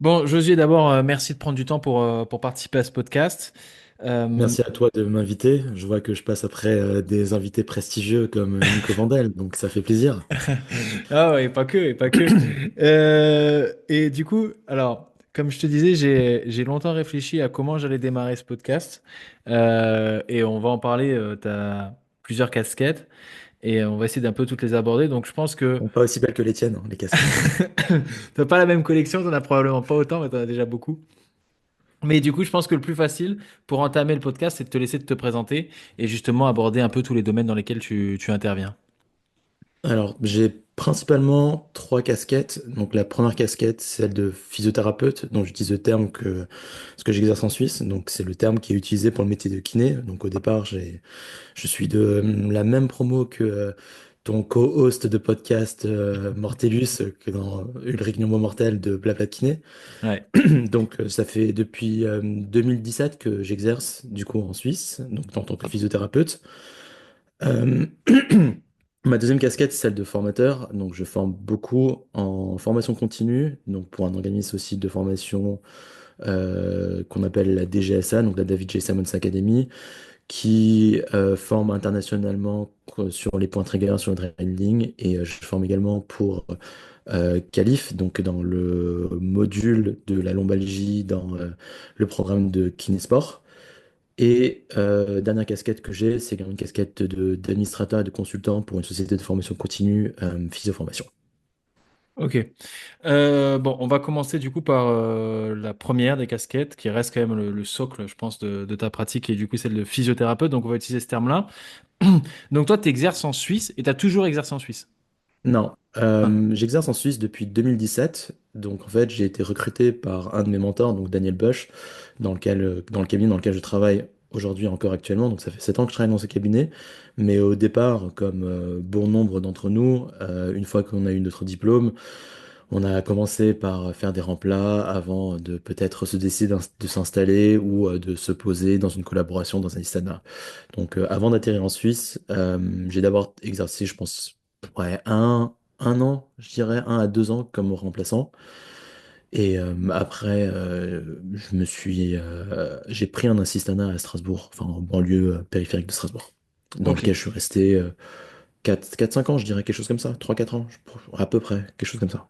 Bon, Josué, d'abord, merci de prendre du temps pour participer à ce podcast. Euh, Merci à toi de m'inviter. Je vois que je passe après des invités prestigieux comme Nico Vandel, donc ça fait plaisir. Ah ouais, pas que, et pas que. Et du coup, alors, comme je te disais, j'ai longtemps réfléchi à comment j'allais démarrer ce podcast. Et on va en parler, tu as plusieurs casquettes, et on va essayer d'un peu toutes les aborder. Donc je pense que Bon, pas aussi belles que les tiennes, hein, les casquettes. t'as pas la même collection, t'en as probablement pas autant, mais t'en as déjà beaucoup. Mais du coup, je pense que le plus facile pour entamer le podcast, c'est de te laisser te présenter et justement aborder un peu tous les domaines dans lesquels tu interviens. Alors, j'ai principalement trois casquettes. Donc, la première casquette, c'est celle de physiothérapeute. Donc, j'utilise le terme ce que j'exerce en Suisse. Donc, c'est le terme qui est utilisé pour le métier de kiné. Donc, au départ, je suis de la même promo que ton co-host de podcast Mortellus, que dans Ulrich Nummo Mortel de Blabla Kiné. Ouais. Donc, ça fait depuis 2017 que j'exerce du coup en Suisse, donc en tant que physiothérapeute. Euh, Ma deuxième casquette, c'est celle de formateur. Donc, je forme beaucoup en formation continue, donc pour un organisme aussi de formation qu'on appelle la DGSA, donc la David J. Simons Academy, qui forme internationalement sur les points triggers, sur le drilling, et je forme également pour Calif, donc dans le module de la lombalgie dans le programme de Kinesport. Et dernière casquette que j'ai, c'est une casquette d'administrateur et de consultant pour une société de formation continue, Physioformation. Ok. Bon, on va commencer du coup par la première des casquettes, qui reste quand même le socle, je pense, de ta pratique, et du coup celle de physiothérapeute. Donc on va utiliser ce terme-là. Donc toi, tu exerces en Suisse et tu as toujours exercé en Suisse. Non, Ah, j'exerce en Suisse depuis 2017. Donc en fait, j'ai été recruté par un de mes mentors, donc Daniel Bush, dans le cabinet dans lequel je travaille aujourd'hui encore actuellement. Donc ça fait 7 ans que je travaille dans ce cabinet. Mais au départ, comme bon nombre d'entre nous, une fois qu'on a eu notre diplôme, on a commencé par faire des remplats avant de peut-être se décider de s'installer ou de se poser dans une collaboration dans un ISANA. Donc avant d'atterrir en Suisse, j'ai d'abord exercé, je pense, ouais, un an, je dirais, 1 à 2 ans comme remplaçant. Et après, j'ai pris un assistana à Strasbourg, enfin en banlieue périphérique de Strasbourg, dans ok. lequel je suis resté 4-5 ans, je dirais, quelque chose comme ça, 3-4 ans, à peu près, quelque chose comme ça.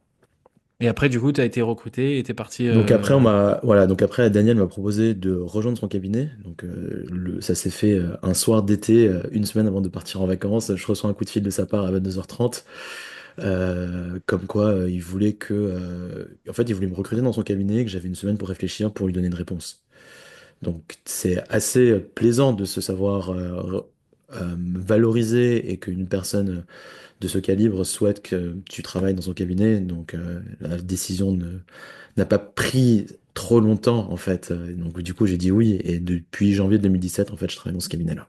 Et après, du coup, tu as été recruté et tu es parti. Donc après, voilà, donc après, Daniel m'a proposé de rejoindre son cabinet. Donc ça s'est fait un soir d'été, une semaine avant de partir en vacances. Je reçois un coup de fil de sa part à 22h30, comme quoi il voulait en fait, il voulait me recruter dans son cabinet, que j'avais une semaine pour réfléchir, pour lui donner une réponse. Donc c'est assez plaisant de se savoir valoriser et qu'une personne de ce calibre souhaite que tu travailles dans son cabinet. Donc la décision n'a pas pris trop longtemps en fait. Donc du coup j'ai dit oui et depuis janvier 2017 en fait je travaille dans ce cabinet-là.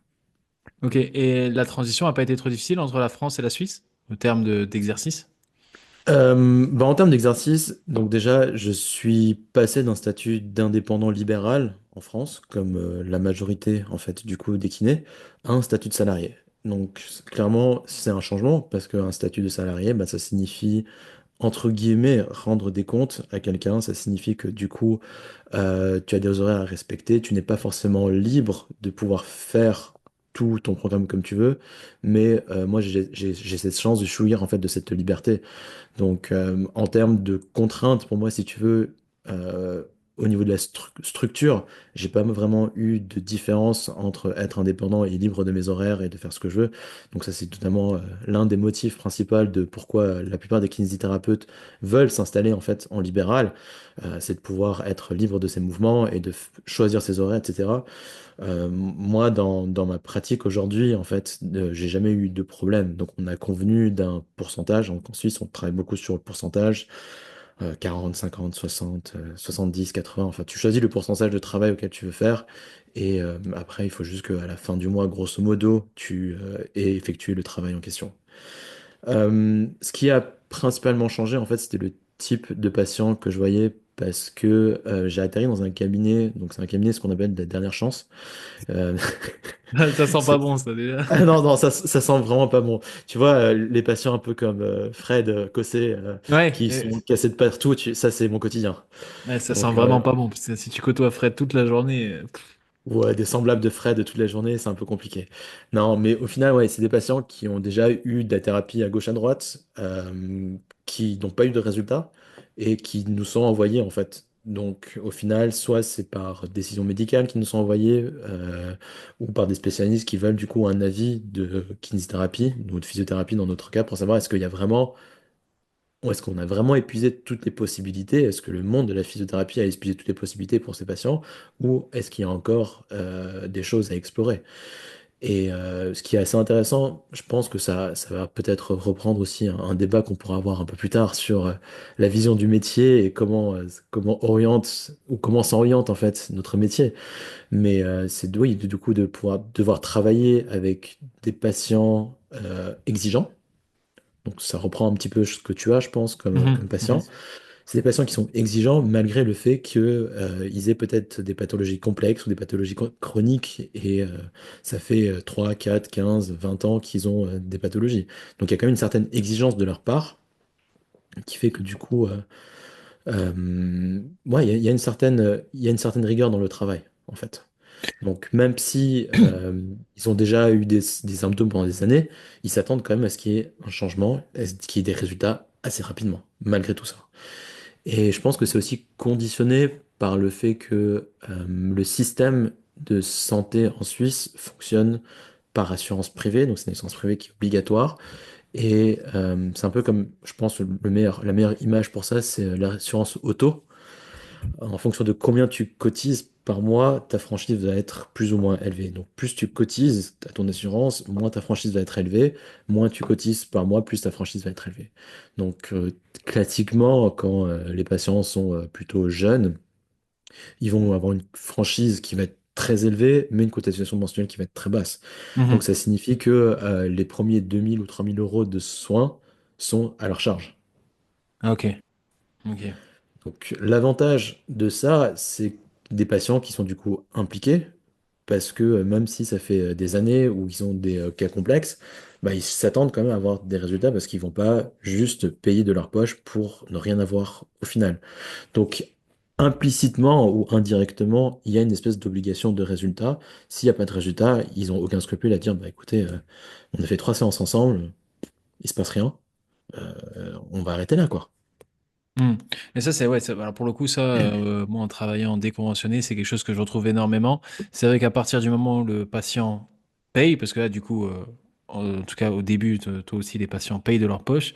Ok. Et la transition n'a pas été trop difficile entre la France et la Suisse, au terme d'exercice? Bah, en termes d'exercice, donc déjà je suis passé d'un statut d'indépendant libéral en France, comme la majorité en fait du coup des kinés, à un statut de salarié. Donc clairement c'est un changement parce qu'un statut de salarié, bah, ça signifie entre guillemets, rendre des comptes à quelqu'un, ça signifie que du coup, tu as des horaires à respecter, tu n'es pas forcément libre de pouvoir faire tout ton programme comme tu veux, mais moi j'ai cette chance de jouir en fait de cette liberté. Donc en termes de contraintes, pour moi, si tu veux, euh, au niveau de la structure, j'ai pas vraiment eu de différence entre être indépendant et libre de mes horaires et de faire ce que je veux. Donc ça, c'est totalement l'un des motifs principaux de pourquoi la plupart des kinésithérapeutes veulent s'installer en fait en libéral. C'est de pouvoir être libre de ses mouvements et de choisir ses horaires, etc. Moi, dans ma pratique aujourd'hui, en fait, j'ai jamais eu de problème. Donc, on a convenu d'un pourcentage. Donc, en Suisse, on travaille beaucoup sur le pourcentage, 40, 50, 60, 70, 80. Enfin, tu choisis le pourcentage de travail auquel tu veux faire. Et après, il faut juste qu'à la fin du mois, grosso modo, tu aies effectué le travail en question. Ce qui a principalement changé, en fait, c'était le type de patient que je voyais parce que j'ai atterri dans un cabinet, donc c'est un cabinet ce qu'on appelle de la dernière chance. Euh, Ça sent pas c'est- bon, ça, déjà. Ah non, non, ça sent vraiment pas bon. Tu vois, les patients un peu comme Fred Cossé, Ouais, qui sont cassés de partout, ça c'est mon quotidien. ouais, ça sent Donc, vraiment pas bon. Parce que si tu côtoies Fred toute la journée, ouais, des semblables de Fred toute la journée, c'est un peu compliqué. Non, mais au final, ouais, c'est des patients qui ont déjà eu de la thérapie à gauche à droite, qui n'ont pas eu de résultats et qui nous sont envoyés en fait. Donc au final, soit c'est par décision médicale qu'ils nous sont envoyés, ou par des spécialistes qui veulent du coup un avis de kinésithérapie ou de physiothérapie dans notre cas pour savoir est-ce qu'il y a vraiment ou est-ce qu'on a vraiment épuisé toutes les possibilités? Est-ce que le monde de la physiothérapie a épuisé toutes les possibilités pour ces patients? Ou est-ce qu'il y a encore des choses à explorer? Et ce qui est assez intéressant, je pense que ça va peut-être reprendre aussi un débat qu'on pourra avoir un peu plus tard sur la vision du métier et comment oriente ou comment s'oriente en fait notre métier. Mais c'est oui, du coup de pouvoir devoir travailler avec des patients exigeants. Donc ça reprend un petit peu ce que tu as, je pense, comme mhm, mhm, patient. C'est des patients qui sont exigeants malgré le fait que, ils aient peut-être des pathologies complexes ou des pathologies chroniques et ça fait 3, 4, 15, 20 ans qu'ils ont des pathologies. Donc il y a quand même une certaine exigence de leur part qui fait que du coup, ouais, il y a il y a une certaine rigueur dans le travail, en fait. Donc même si ils ont déjà eu des symptômes pendant des années, ils s'attendent quand même à ce qu'il y ait un changement, à ce qu'il y ait des résultats assez rapidement, malgré tout ça. Et je pense que c'est aussi conditionné par le fait que le système de santé en Suisse fonctionne par assurance privée, donc c'est une assurance privée qui est obligatoire. Et c'est un peu comme, je pense, la meilleure image pour ça, c'est l'assurance auto. En fonction de combien tu cotises par mois, ta franchise va être plus ou moins élevée. Donc plus tu cotises à ton assurance, moins ta franchise va être élevée. Moins tu cotises par mois, plus ta franchise va être élevée. Donc classiquement, quand les patients sont plutôt jeunes, ils vont avoir une franchise qui va être très élevée, mais une cotisation mensuelle qui va être très basse. Donc mhm. ça signifie que les premiers 2000 ou 3000 euros de soins sont à leur charge. Ok, ok. Donc l'avantage de ça, c'est des patients qui sont du coup impliqués, parce que même si ça fait des années où ils ont des cas complexes, bah, ils s'attendent quand même à avoir des résultats parce qu'ils vont pas juste payer de leur poche pour ne rien avoir au final. Donc implicitement ou indirectement, il y a une espèce d'obligation de résultat. S'il n'y a pas de résultat, ils ont aucun scrupule à dire, bah écoutez, on a fait 3 séances ensemble, il se passe rien, on va arrêter là, quoi. Hmm. Mais ça, c'est ouais. Alors pour le coup, ça, moi, en travaillant en déconventionné, c'est quelque chose que je retrouve énormément. C'est vrai qu'à partir du moment où le patient paye, parce que là, du coup, en tout cas au début, toi aussi, les patients payent de leur poche.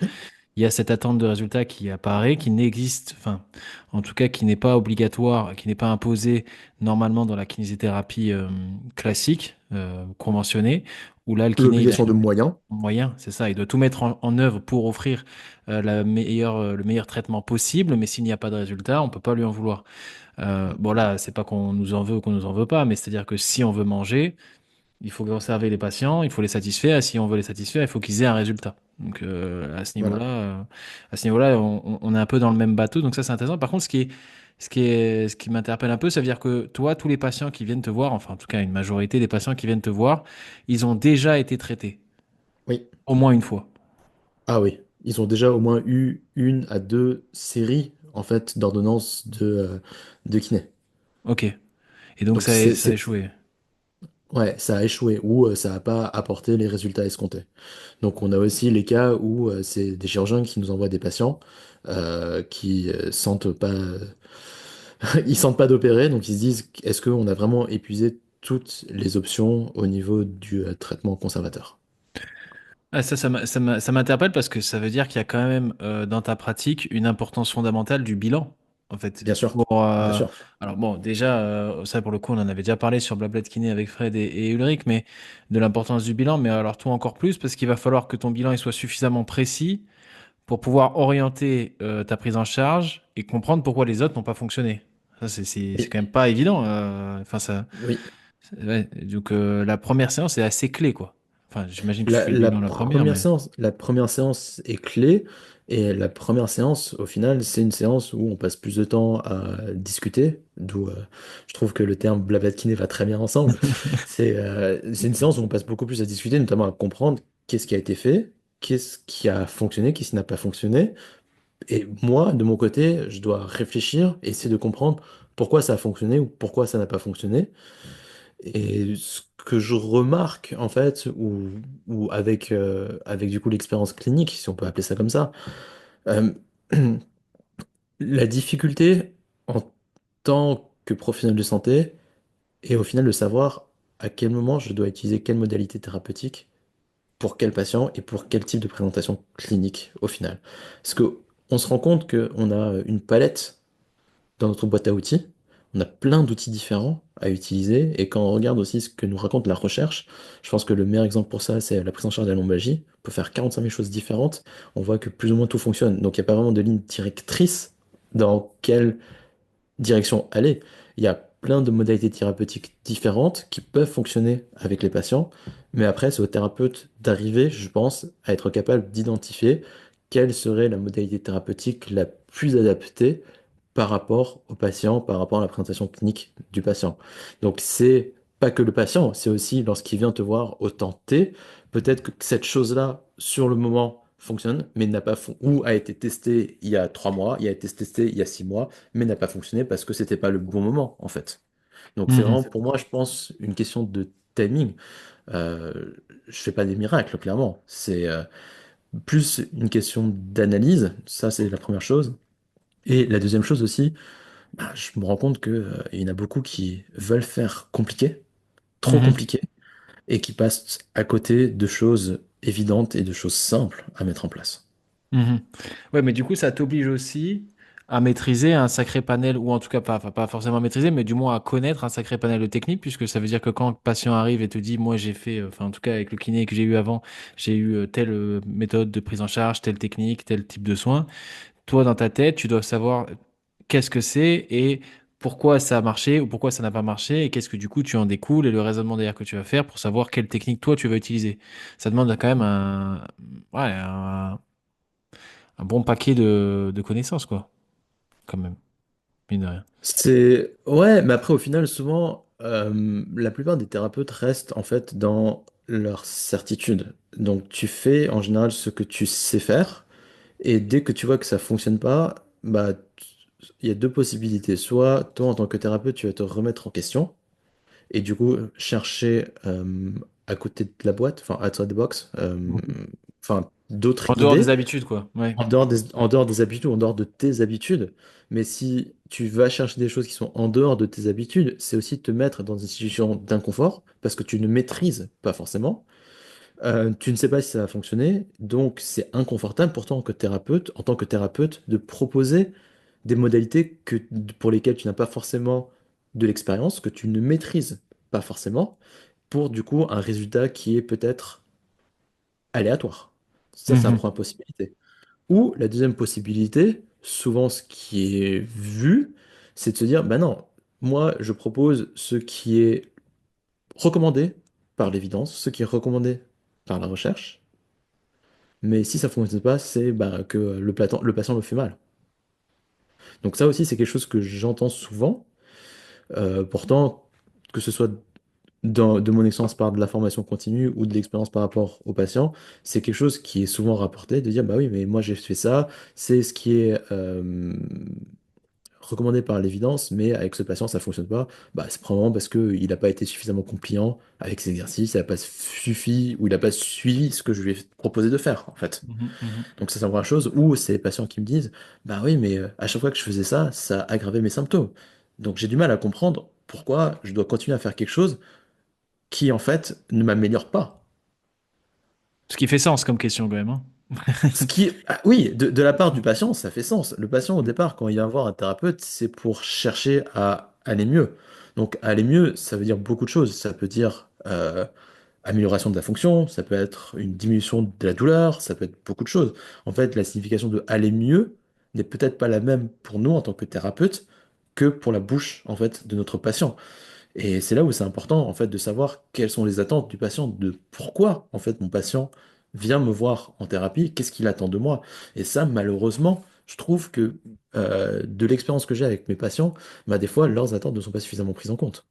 Il y a cette attente de résultat qui apparaît, qui n'existe, enfin, en tout cas, qui n'est pas obligatoire, qui n'est pas imposée normalement dans la kinésithérapie classique, conventionnée, où là, le kiné, il a L'obligation de moyens, moyen, c'est ça, il doit tout mettre en œuvre pour offrir le meilleur traitement possible, mais s'il n'y a pas de résultat, on peut pas lui en vouloir. Bon là, c'est pas qu'on nous en veut ou qu'on nous en veut pas, mais c'est-à-dire que si on veut manger, il faut conserver les patients, il faut les satisfaire, et si on veut les satisfaire, il faut qu'ils aient un résultat. Donc voilà. à ce niveau-là, on est un peu dans le même bateau, donc ça c'est intéressant. Par contre, ce qui m'interpelle un peu, ça veut dire que toi, tous les patients qui viennent te voir, enfin en tout cas une majorité des patients qui viennent te voir, ils ont déjà été traités, Oui. au moins une fois. Ah oui, ils ont déjà au moins eu 1 à 2 séries en fait d'ordonnances de kiné. Ok. Et donc Donc ça a échoué. ouais, ça a échoué ou ça n'a pas apporté les résultats escomptés. Donc on a aussi les cas où c'est des chirurgiens qui nous envoient des patients qui sentent pas, ils sentent pas d'opérer, donc ils se disent est-ce qu'on a vraiment épuisé toutes les options au niveau du traitement conservateur? Ah, ça m'interpelle parce que ça veut dire qu'il y a quand même dans ta pratique une importance fondamentale du bilan, en fait. Bien sûr, Pour, bien sûr. alors bon, déjà, ça pour le coup, on en avait déjà parlé sur Blabla de Kiné avec Fred et Ulrich, mais de l'importance du bilan, mais alors toi encore plus, parce qu'il va falloir que ton bilan il soit suffisamment précis pour pouvoir orienter ta prise en charge et comprendre pourquoi les autres n'ont pas fonctionné. Ça, c'est Oui, quand même pas évident. Enfin, ça, oui. ouais, donc la première séance est assez clé, quoi. Enfin, j'imagine que tu fais le bilan la première, mais. La première séance est clé, Et la première séance, au final, c'est une séance où on passe plus de temps à discuter, d'où je trouve que le terme blabla de kiné va très bien ensemble. C'est une séance où on passe beaucoup plus à discuter, notamment à comprendre qu'est-ce qui a été fait, qu'est-ce qui a fonctionné, qu'est-ce qui n'a pas fonctionné. Et moi, de mon côté, je dois réfléchir et essayer de comprendre pourquoi ça a fonctionné ou pourquoi ça n'a pas fonctionné. Et ce que je remarque, en fait, ou avec du coup l'expérience clinique, si on peut appeler ça comme ça, euh, la difficulté en tant que professionnel de santé est au final de savoir à quel moment je dois utiliser quelle modalité thérapeutique pour quel patient et pour quel type de présentation clinique au final. Parce que on se rend compte qu'on a une palette dans notre boîte à outils. On a plein d'outils différents à utiliser et quand on regarde aussi ce que nous raconte la recherche, je pense que le meilleur exemple pour ça, c'est la prise en charge de la lombalgie. On peut faire 45 000 choses différentes, on voit que plus ou moins tout fonctionne. Donc il n'y a pas vraiment de ligne directrice dans quelle direction aller. Il y a plein de modalités thérapeutiques différentes qui peuvent fonctionner avec les patients, mais après, c'est au thérapeute d'arriver, je pense, à être capable d'identifier quelle serait la modalité thérapeutique la plus adaptée par rapport au patient, par rapport à la présentation clinique du patient. Donc, c'est pas que le patient, c'est aussi lorsqu'il vient te voir au temps T, peut-être que cette chose-là, sur le moment, fonctionne, mais n'a pas ou a été testée il y a 3 mois, il a été testé il y a 6 mois, mais n'a pas fonctionné parce que c'était pas le bon moment, en fait. Donc c'est vraiment Mhm. pour moi, je pense, une question de timing. Je fais pas des miracles, clairement. C'est plus une question d'analyse, ça c'est la première chose. Et la deuxième chose aussi, bah, je me rends compte que, il y en a beaucoup qui veulent faire compliqué, trop Mhm. compliqué, et qui passent à côté de choses évidentes et de choses simples à mettre en place. Mhm. Ouais, mais du coup, ça t'oblige aussi à maîtriser un sacré panel, ou en tout cas pas, enfin, pas forcément maîtriser, mais du moins à connaître un sacré panel de techniques, puisque ça veut dire que quand le patient arrive et te dit, moi j'ai fait, enfin en tout cas avec le kiné que j'ai eu avant, j'ai eu telle méthode de prise en charge, telle technique, tel type de soin, toi dans ta tête, tu dois savoir qu'est-ce que c'est et pourquoi ça a marché ou pourquoi ça n'a pas marché, et qu'est-ce que du coup tu en découles et le raisonnement derrière que tu vas faire pour savoir quelle technique toi tu vas utiliser. Ça demande quand même ouais, un bon paquet de connaissances, quoi, quand même, mine de rien. Ouais, mais après, au final, souvent, la plupart des thérapeutes restent en fait dans leur certitude. Donc, tu fais en général ce que tu sais faire, et dès que tu vois que ça fonctionne pas, bah, il y a deux possibilités. Soit toi, en tant que thérapeute, tu vas te remettre en question, et du coup, chercher à côté de la boîte, enfin, outside the box, Mhm. enfin, d'autres En dehors des idées. habitudes, quoi. Ouais. En dehors des habitudes, en dehors de tes habitudes. Mais si tu vas chercher des choses qui sont en dehors de tes habitudes, c'est aussi te mettre dans une situation d'inconfort parce que tu ne maîtrises pas forcément. Tu ne sais pas si ça va fonctionner, donc c'est inconfortable pour toi en tant que thérapeute, de proposer des modalités pour lesquelles tu n'as pas forcément de l'expérience, que tu ne maîtrises pas forcément, pour du coup un résultat qui est peut-être aléatoire. Ça, c'est un Mhm. point de possibilité. Ou la deuxième possibilité, souvent ce qui est vu, c'est de se dire, bah non, moi je propose ce qui est recommandé par l'évidence, ce qui est recommandé par la recherche, mais si ça ne fonctionne pas, c'est bah, que le patient le fait mal. Donc ça aussi, c'est quelque chose que j'entends souvent. Pourtant, que ce soit de mon expérience par de la formation continue ou de l'expérience par rapport au patient, c'est quelque chose qui est souvent rapporté, de dire, bah oui, mais moi j'ai fait ça, c'est ce qui est recommandé par l'évidence, mais avec ce patient, ça fonctionne pas, bah, c'est probablement parce qu'il n'a pas été suffisamment compliant avec ses exercices, il n'a pas suffi ou il n'a pas suivi ce que je lui ai proposé de faire, en fait. Mhm. Mhm. Donc ça, c'est la première chose. Ou c'est les patients qui me disent, bah oui, mais à chaque fois que je faisais ça, ça aggravait mes symptômes. Donc j'ai du mal à comprendre pourquoi je dois continuer à faire quelque chose qui, en fait, ne m'améliore pas. Ce qui fait sens comme question, quand même, hein. Ce qui, ah oui, de la part du patient, ça fait sens. Le patient, au départ, quand il vient voir un thérapeute, c'est pour chercher à aller mieux. Donc, aller mieux, ça veut dire beaucoup de choses. Ça peut dire amélioration de la fonction, ça peut être une diminution de la douleur, ça peut être beaucoup de choses. En fait, la signification de aller mieux n'est peut-être pas la même pour nous en tant que thérapeute que pour la bouche, en fait, de notre patient. Et c'est là où c'est important, en fait, de savoir quelles sont les attentes du patient, de pourquoi, en fait, mon patient vient me voir en thérapie, qu'est-ce qu'il attend de moi? Et ça, malheureusement, je trouve que de l'expérience que j'ai avec mes patients, bah, des fois, leurs attentes ne sont pas suffisamment prises en compte.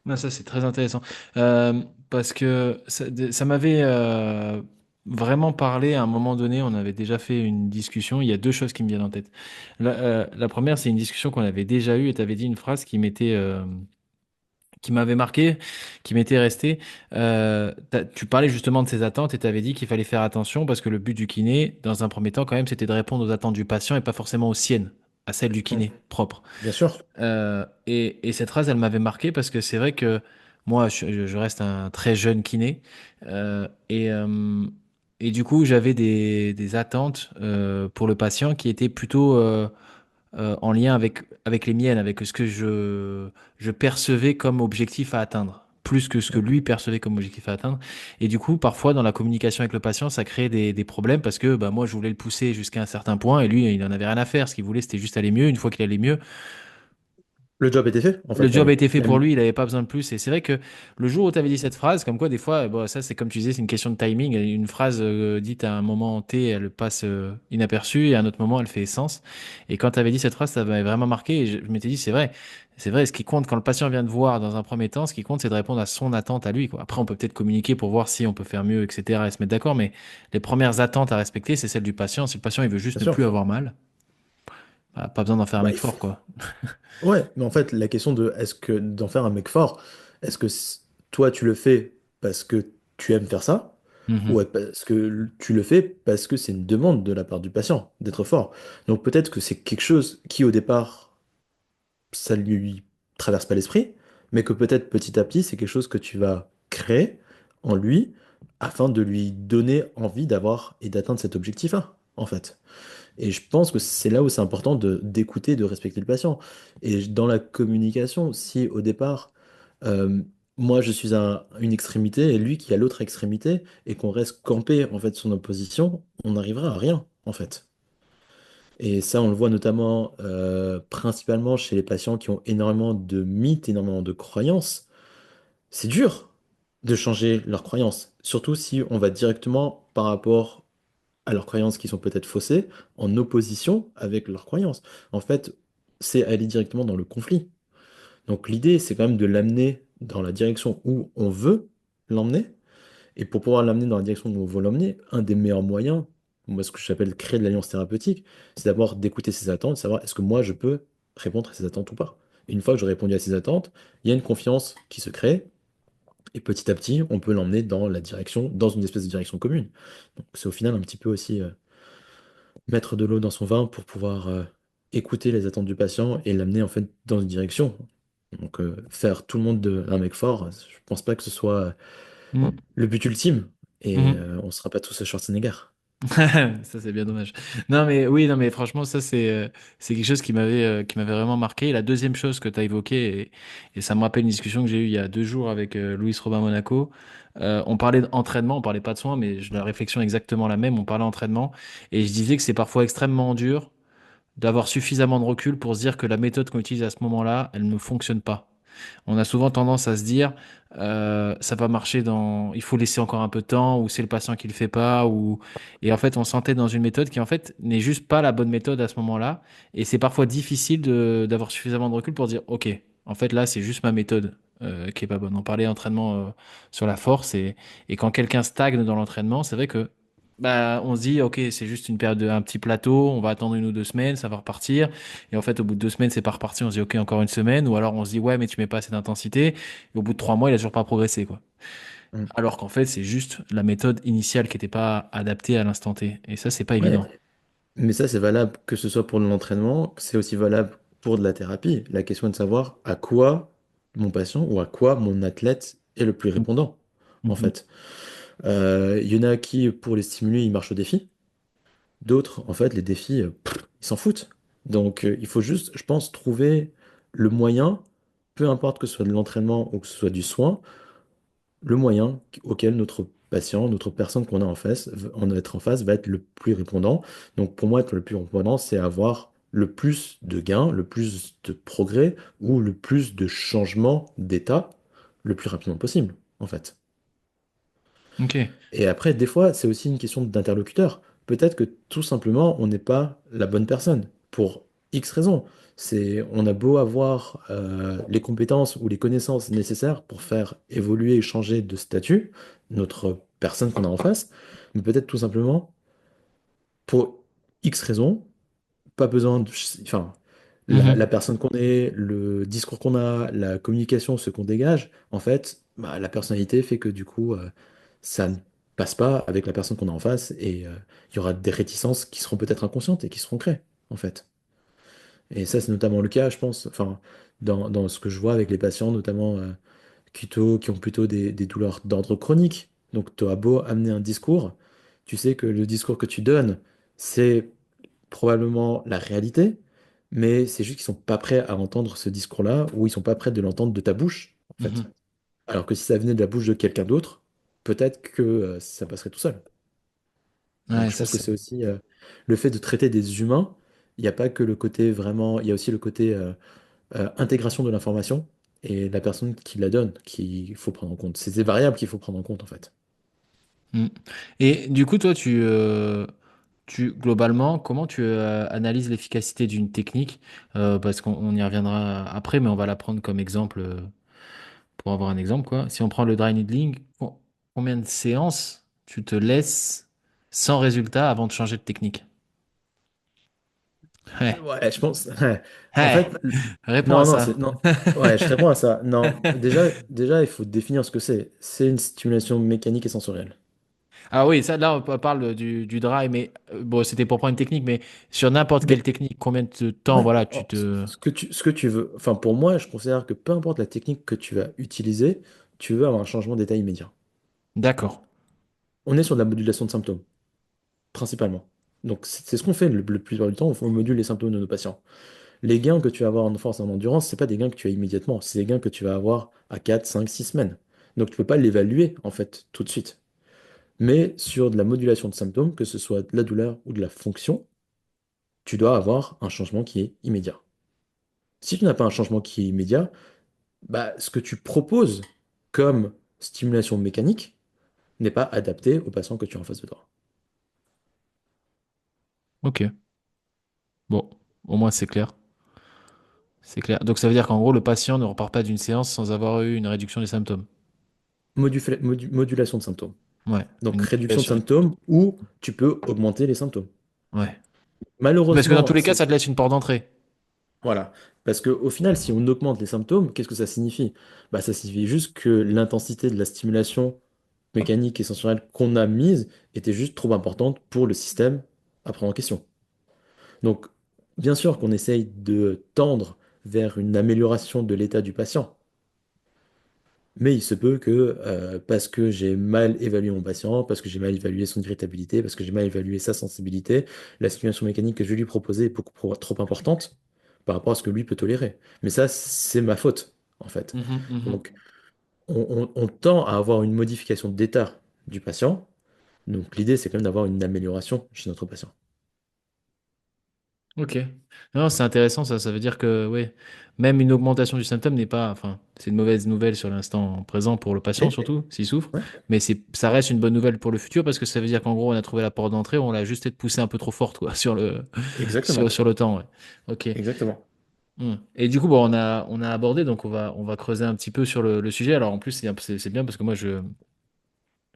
Ah, ça, c'est très intéressant. Parce que ça m'avait vraiment parlé à un moment donné. On avait déjà fait une discussion. Il y a deux choses qui me viennent en tête. La première, c'est une discussion qu'on avait déjà eue et tu avais dit une phrase qui m'avait marqué, qui m'était restée. Tu parlais justement de ces attentes et tu avais dit qu'il fallait faire attention parce que le but du kiné, dans un premier temps, quand même, c'était de répondre aux attentes du patient et pas forcément aux siennes, à celles du Mm. kiné propre. Bien sûr, Et cette phrase, elle m'avait marqué parce que c'est vrai que moi, je reste un très jeune kiné. Et du coup, j'avais des attentes pour le patient qui étaient plutôt en lien avec les miennes, avec ce que je percevais comme objectif à atteindre, plus que ce que mm, lui percevait comme objectif à atteindre. Et du coup, parfois, dans la communication avec le patient, ça crée des problèmes parce que bah, moi, je voulais le pousser jusqu'à un certain point et lui, il en avait rien à faire. Ce qu'il voulait, c'était juste aller mieux. Une fois qu'il allait mieux, le job était fait, en le fait, pour job a lui. été fait pour Même, lui, il n'avait pas besoin de plus. Et c'est vrai que le jour où tu avais dit cette phrase, comme quoi des fois, bon, ça c'est comme tu disais, c'est une question de timing. Une phrase dite à un moment T, elle passe inaperçue et à un autre moment, elle fait sens. Et quand tu avais dit cette phrase, ça m'avait vraiment marqué. Et je m'étais dit, c'est vrai. C'est vrai, ce qui compte quand le patient vient te voir dans un premier temps, ce qui compte, c'est de répondre à son attente à lui, quoi. Après, on peut peut-être communiquer pour voir si on peut faire mieux, etc. et se mettre d'accord, mais les premières attentes à respecter, c'est celles du patient. Si le patient il veut juste bien ne plus sûr. avoir mal, bah, pas besoin d'en faire un Bah, mec fort, quoi. ouais, mais en fait, la question de est-ce que d'en faire un mec fort, est-ce que toi tu le fais parce que tu aimes faire ça, ou Mhm. parce que tu le fais parce que c'est une demande de la part du patient d'être fort. Donc peut-être que c'est quelque chose qui au départ, ça lui traverse pas l'esprit, mais que peut-être petit à petit, c'est quelque chose que tu vas créer en lui afin de lui donner envie d'avoir et d'atteindre cet objectif-là, en fait. Et je pense que c'est là où c'est important de d'écouter, de respecter le patient. Et dans la communication, si au départ, euh, moi je suis à une extrémité et lui qui est à l'autre extrémité, et qu'on reste campé en fait son opposition, on n'arrivera à rien en fait. Et ça, on le voit notamment principalement chez les patients qui ont énormément de mythes, énormément de croyances. C'est dur de changer leurs croyances, surtout si on va directement par rapport à leurs croyances qui sont peut-être faussées, en opposition avec leurs croyances. En fait, c'est aller directement dans le conflit. Donc l'idée, c'est quand même de l'amener dans la direction où on veut l'emmener. Et pour pouvoir l'amener dans la direction où on veut l'emmener, un des meilleurs moyens, moi ce que j'appelle créer de l'alliance thérapeutique, c'est d'abord d'écouter ses attentes, de savoir est-ce que moi je peux répondre à ses attentes ou pas. Et une fois que j'ai répondu à ses attentes, il y a une confiance qui se crée. Et petit à petit, on peut l'emmener dans la direction, dans une espèce de direction commune. Donc c'est au final un petit peu aussi mettre de l'eau dans son vin pour pouvoir écouter les attentes du patient et l'amener en fait dans une direction. Donc faire tout le monde un mec fort, je pense pas que ce soit Mhm. le but ultime. Et Mhm. on sera pas tous à Schwarzenegger. Ça, c'est bien dommage. Non, mais oui, non, mais franchement, ça, c'est quelque chose qui m'avait vraiment marqué. Et la deuxième chose que tu as évoquée, et ça me rappelle une discussion que j'ai eue il y a 2 jours avec Louis Robin Monaco. On parlait d'entraînement, on parlait pas de soins, mais la réflexion est exactement la même. On parlait d'entraînement. Et je disais que c'est parfois extrêmement dur d'avoir suffisamment de recul pour se dire que la méthode qu'on utilise à ce moment-là, elle ne fonctionne pas. On a souvent tendance à se dire, ça va marcher il faut laisser encore un peu de temps, ou c'est le patient qui le fait pas, et en fait, on s'entête dans une méthode qui en fait n'est juste pas la bonne méthode à ce moment-là, et c'est parfois difficile d'avoir suffisamment de recul pour dire, ok, en fait là, c'est juste ma méthode qui est pas bonne. On parlait d'entraînement sur la force, et quand quelqu'un stagne dans l'entraînement, c'est vrai que bah, on se dit, ok, c'est juste une période, un petit plateau, on va attendre 1 ou 2 semaines, ça va repartir. Et en fait, au bout de 2 semaines, c'est pas reparti. On se dit, OK, encore une semaine. Ou alors, on se dit, ouais, mais tu mets pas assez d'intensité. Et au bout de 3 mois, il a toujours pas progressé, quoi. Mm. Alors qu'en fait, c'est juste la méthode initiale qui n'était pas adaptée à l'instant T. Et ça, c'est pas évident. Ouais, mais ça c'est valable que ce soit pour de l'entraînement, c'est aussi valable pour de la thérapie. La question est de savoir à quoi mon patient ou à quoi mon athlète est le plus répondant, en Mhm. fait. Il y en a qui, pour les stimuler, ils marchent au défi. D'autres, en fait, les défis, ils s'en foutent. Donc, il faut juste, je pense, trouver le moyen, peu importe que ce soit de l'entraînement ou que ce soit du soin, le moyen auquel notre patient, notre personne qu'on a en face, être en face, va être le plus répondant. Donc, pour moi, être le plus répondant, c'est avoir le plus de gains, le plus de progrès ou le plus de changements d'état le plus rapidement possible, en fait. Ok. Et après, des fois, c'est aussi une question d'interlocuteur. Peut-être que tout simplement, on n'est pas la bonne personne pour X raisons. On a beau avoir les compétences ou les connaissances nécessaires pour faire évoluer et changer de statut notre personne qu'on a en face, mais peut-être tout simplement, pour X raisons, pas besoin de... Enfin, la Mhm. personne qu'on est, le discours qu'on a, la communication, ce qu'on dégage, en fait, bah, la personnalité fait que du coup, ça ne passe pas avec la personne qu'on a en face et il y aura des réticences qui seront peut-être inconscientes et qui seront créées, en fait. Et ça, c'est notamment le cas, je pense, enfin, dans ce que je vois avec les patients, notamment qui ont plutôt des douleurs d'ordre chronique. Donc, tu as beau amener un discours, tu sais que le discours que tu donnes, c'est probablement la réalité, mais c'est juste qu'ils sont pas prêts à entendre ce discours-là, ou ils sont pas prêts de l'entendre de ta bouche, en fait. Mhm. Alors que si ça venait de la bouche de quelqu'un d'autre, peut-être que ça passerait tout seul. Donc Ouais, je ça pense que c'est. c'est aussi le fait de traiter des humains, il n'y a pas que le côté vraiment, il y a aussi le côté intégration de l'information et la personne qui la donne qu'il faut prendre en compte. C'est des variables qu'il faut prendre en compte, en fait. Mm. Et du coup, toi, globalement, comment tu analyses l'efficacité d'une technique? Parce qu'on y reviendra après, mais on va la prendre comme exemple pour avoir un exemple, quoi. Si on prend le dry needling, combien de séances tu te laisses sans résultat avant de changer de technique? Ouais, Ouais, je pense. Ouais. En ouais, fait, réponds à non, non, ça. non. Ouais, je réponds à ça. Non, déjà, il faut définir ce que c'est. C'est une stimulation mécanique et sensorielle. Ah oui, ça, là, on parle du dry, mais bon, c'était pour prendre une technique, mais sur n'importe quelle Mais technique, combien de temps, ouais, voilà, tu te. ce que tu veux. Enfin, pour moi, je considère que peu importe la technique que tu vas utiliser, tu veux avoir un changement d'état immédiat. D'accord. On est sur de la modulation de symptômes, principalement. Donc, c'est ce qu'on fait le plupart du temps. On module les symptômes de nos patients. Les gains que tu vas avoir en force et en endurance, c'est pas des gains que tu as immédiatement. C'est des gains que tu vas avoir à 4, 5, 6 semaines. Donc, tu peux pas l'évaluer, en fait, tout de suite. Mais sur de la modulation de symptômes, que ce soit de la douleur ou de la fonction, tu dois avoir un changement qui est immédiat. Si tu n'as pas un changement qui est immédiat, bah, ce que tu proposes comme stimulation mécanique n'est pas adapté au patient que tu as en face de toi. Ok. Bon, au moins c'est clair. C'est clair. Donc ça veut dire qu'en gros, le patient ne repart pas d'une séance sans avoir eu une réduction des symptômes. Modulation de symptômes. Ouais, Donc une réduction de modulation. symptômes ou tu peux augmenter les symptômes. Ouais. Parce que dans tous Malheureusement, les cas, ça te laisse une porte d'entrée. voilà. Parce qu'au final, si on augmente les symptômes, qu'est-ce que ça signifie? Bah, ça signifie juste que l'intensité de la stimulation mécanique et sensorielle qu'on a mise était juste trop importante pour le système à prendre en question. Donc, bien sûr qu'on essaye de tendre vers une amélioration de l'état du patient, mais il se peut que parce que j'ai mal évalué mon patient, parce que j'ai mal évalué son irritabilité, parce que j'ai mal évalué sa sensibilité, la stimulation mécanique que je vais lui proposer est beaucoup trop importante par rapport à ce que lui peut tolérer. Mais ça, c'est ma faute, en fait. Mhm, mhm. Donc, on tend à avoir une modification d'état du patient. Donc, l'idée, c'est quand même d'avoir une amélioration chez notre patient. Ok. Non, c'est intéressant ça. Ça veut dire que, oui, même une augmentation du symptôme n'est pas, enfin, c'est une mauvaise nouvelle sur l'instant présent pour le patient Mais, surtout, s'il souffre. ouais, Mais ça reste une bonne nouvelle pour le futur parce que ça veut dire qu'en gros, on a trouvé la porte d'entrée, on l'a juste peut-être poussé un peu trop forte, quoi, exactement. sur le temps, ouais. Ok. Exactement. Et du coup, bon, on a abordé, donc on va creuser un petit peu sur le sujet. Alors en plus, c'est bien parce que moi,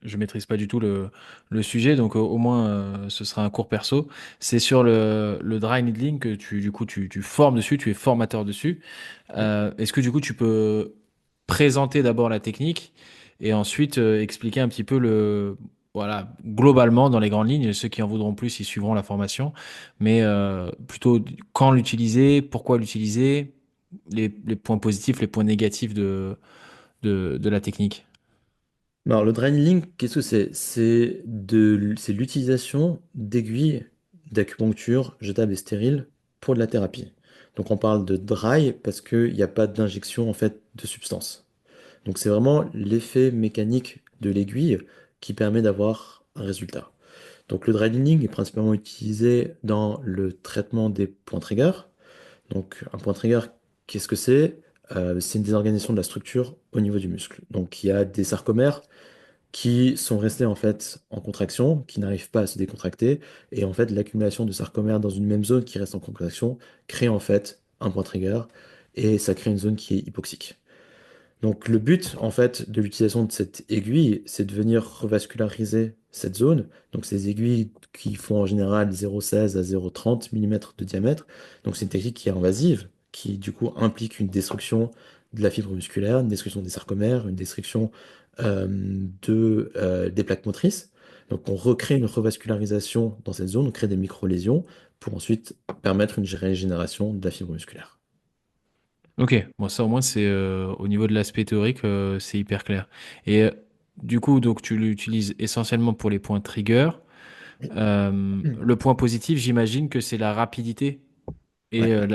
je maîtrise pas du tout le sujet, donc au moins ce sera un cours perso. C'est sur le dry needling que du coup, tu formes dessus, tu es formateur dessus. Ouais. Est-ce que du coup, tu peux présenter d'abord la technique et ensuite expliquer un petit peu voilà, globalement dans les grandes lignes, ceux qui en voudront plus, ils suivront la formation, mais plutôt quand l'utiliser, pourquoi l'utiliser, les points positifs, les points négatifs de la technique. Alors, le dry needling, qu'est-ce que c'est? C'est l'utilisation d'aiguilles d'acupuncture jetables et stériles pour de la thérapie. Donc, on parle de dry parce qu'il n'y a pas d'injection en fait de substance. Donc, c'est vraiment l'effet mécanique de l'aiguille qui permet d'avoir un résultat. Donc, le dry needling est principalement utilisé dans le traitement des points triggers. Donc, un point trigger, qu'est-ce que c'est? C'est une désorganisation de la structure au niveau du muscle. Donc, il y a des sarcomères qui sont restés en fait en contraction, qui n'arrivent pas à se décontracter, et en fait l'accumulation de sarcomères dans une même zone qui reste en contraction crée en fait un point trigger, et ça crée une zone qui est hypoxique. Donc le but en fait de l'utilisation de cette aiguille, c'est de venir revasculariser cette zone. Donc ces aiguilles qui font en général 0,16 à 0,30 mm de diamètre. Donc c'est une technique qui est invasive, qui du coup implique une destruction de la fibre musculaire, une destruction des sarcomères, une destruction des plaques motrices. Donc on recrée une revascularisation dans cette zone, on crée des micro-lésions pour ensuite permettre une régénération de la fibre musculaire. Ok, bon ça au moins c'est au niveau de l'aspect théorique, c'est hyper clair. Et du coup, donc tu l'utilises essentiellement pour les points trigger. Le point positif, j'imagine que c'est la rapidité et Ouais.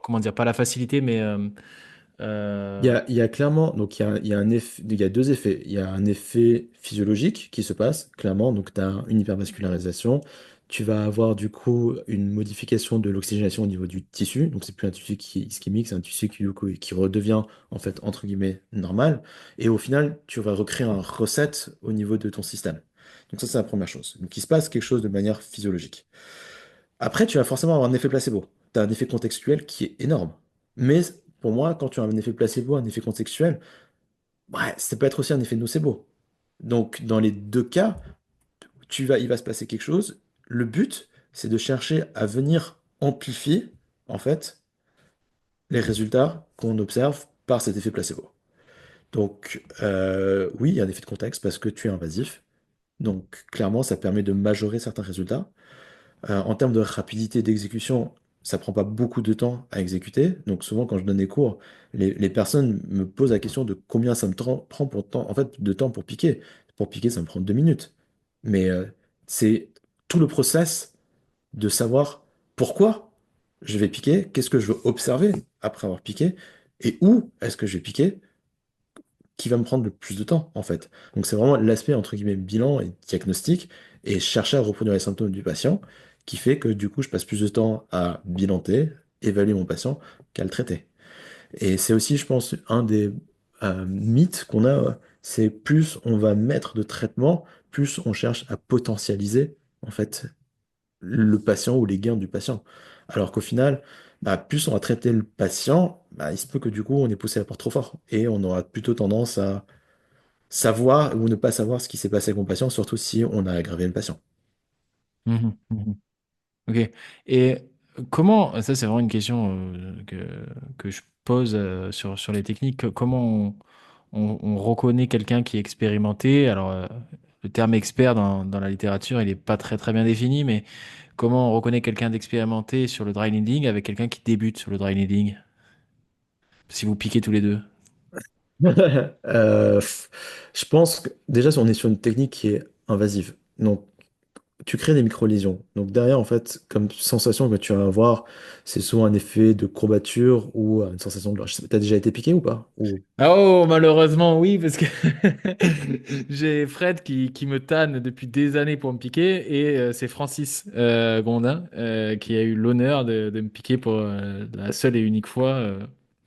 comment dire, pas la facilité, mais Il y a clairement, donc il y a un effet, il y a deux effets. Il y a un effet physiologique qui se passe, clairement, donc tu as une hypervascularisation. Tu vas avoir du coup une modification de l'oxygénation au niveau du tissu, donc c'est plus un tissu qui est ischémique, c'est un tissu qui, du coup, qui redevient en fait entre guillemets normal. Et au final, tu vas recréer un reset au niveau de ton système. Donc ça, c'est la première chose. Donc il se passe quelque chose de manière physiologique. Après, tu vas forcément avoir un effet placebo. Tu as un effet contextuel qui est énorme. Mais pour moi, quand tu as un effet placebo, un effet contextuel, ouais, ça peut être aussi un effet nocebo. Donc, dans les deux cas, il va se passer quelque chose. Le but, c'est de chercher à venir amplifier, en fait, les résultats qu'on observe par cet effet placebo. Donc, oui, il y a un effet de contexte parce que tu es invasif. Donc, clairement, ça permet de majorer certains résultats. En termes de rapidité d'exécution, ça prend pas beaucoup de temps à exécuter. Donc souvent, quand je donne des cours, les personnes me posent la question de combien ça me prend pour temps, en fait, de temps pour piquer. Pour piquer, ça me prend 2 minutes. Mais c'est tout le process de savoir pourquoi je vais piquer, qu'est-ce que je veux observer après avoir piqué, et où est-ce que je vais piquer, qui va me prendre le plus de temps, en fait. Donc c'est vraiment l'aspect, entre guillemets, bilan et diagnostic, et chercher à reproduire les symptômes du patient, qui fait que du coup, je passe plus de temps à bilanter, évaluer mon patient, qu'à le traiter. Et c'est aussi, je pense, un des mythes qu'on a, c'est plus on va mettre de traitement, plus on cherche à potentialiser, en fait, le patient ou les gains du patient. Alors qu'au final, bah, plus on va traiter le patient, bah, il se peut que du coup, on ait poussé la porte trop fort. Et on aura plutôt tendance à savoir ou ne pas savoir ce qui s'est passé avec mon patient, surtout si on a aggravé le patient. mhm, mhm. Ok. Et comment, ça c'est vraiment une question que je pose sur les techniques, comment on reconnaît quelqu'un qui est expérimenté? Alors, le terme expert dans la littérature, il n'est pas très très bien défini, mais comment on reconnaît quelqu'un d'expérimenté sur le dry needling avec quelqu'un qui débute sur le dry needling? Si vous piquez tous les deux. Je pense que déjà, on est sur une technique qui est invasive. Donc, tu crées des micro-lésions. Donc, derrière, en fait, comme sensation que tu vas avoir, c'est souvent un effet de courbature ou une sensation de douleur. T'as déjà été piqué ou pas? Ou... Ah oh, malheureusement, oui, parce que j'ai Fred qui me tanne depuis des années pour me piquer et c'est Francis Grondin qui a eu l'honneur de me piquer pour la seule et unique fois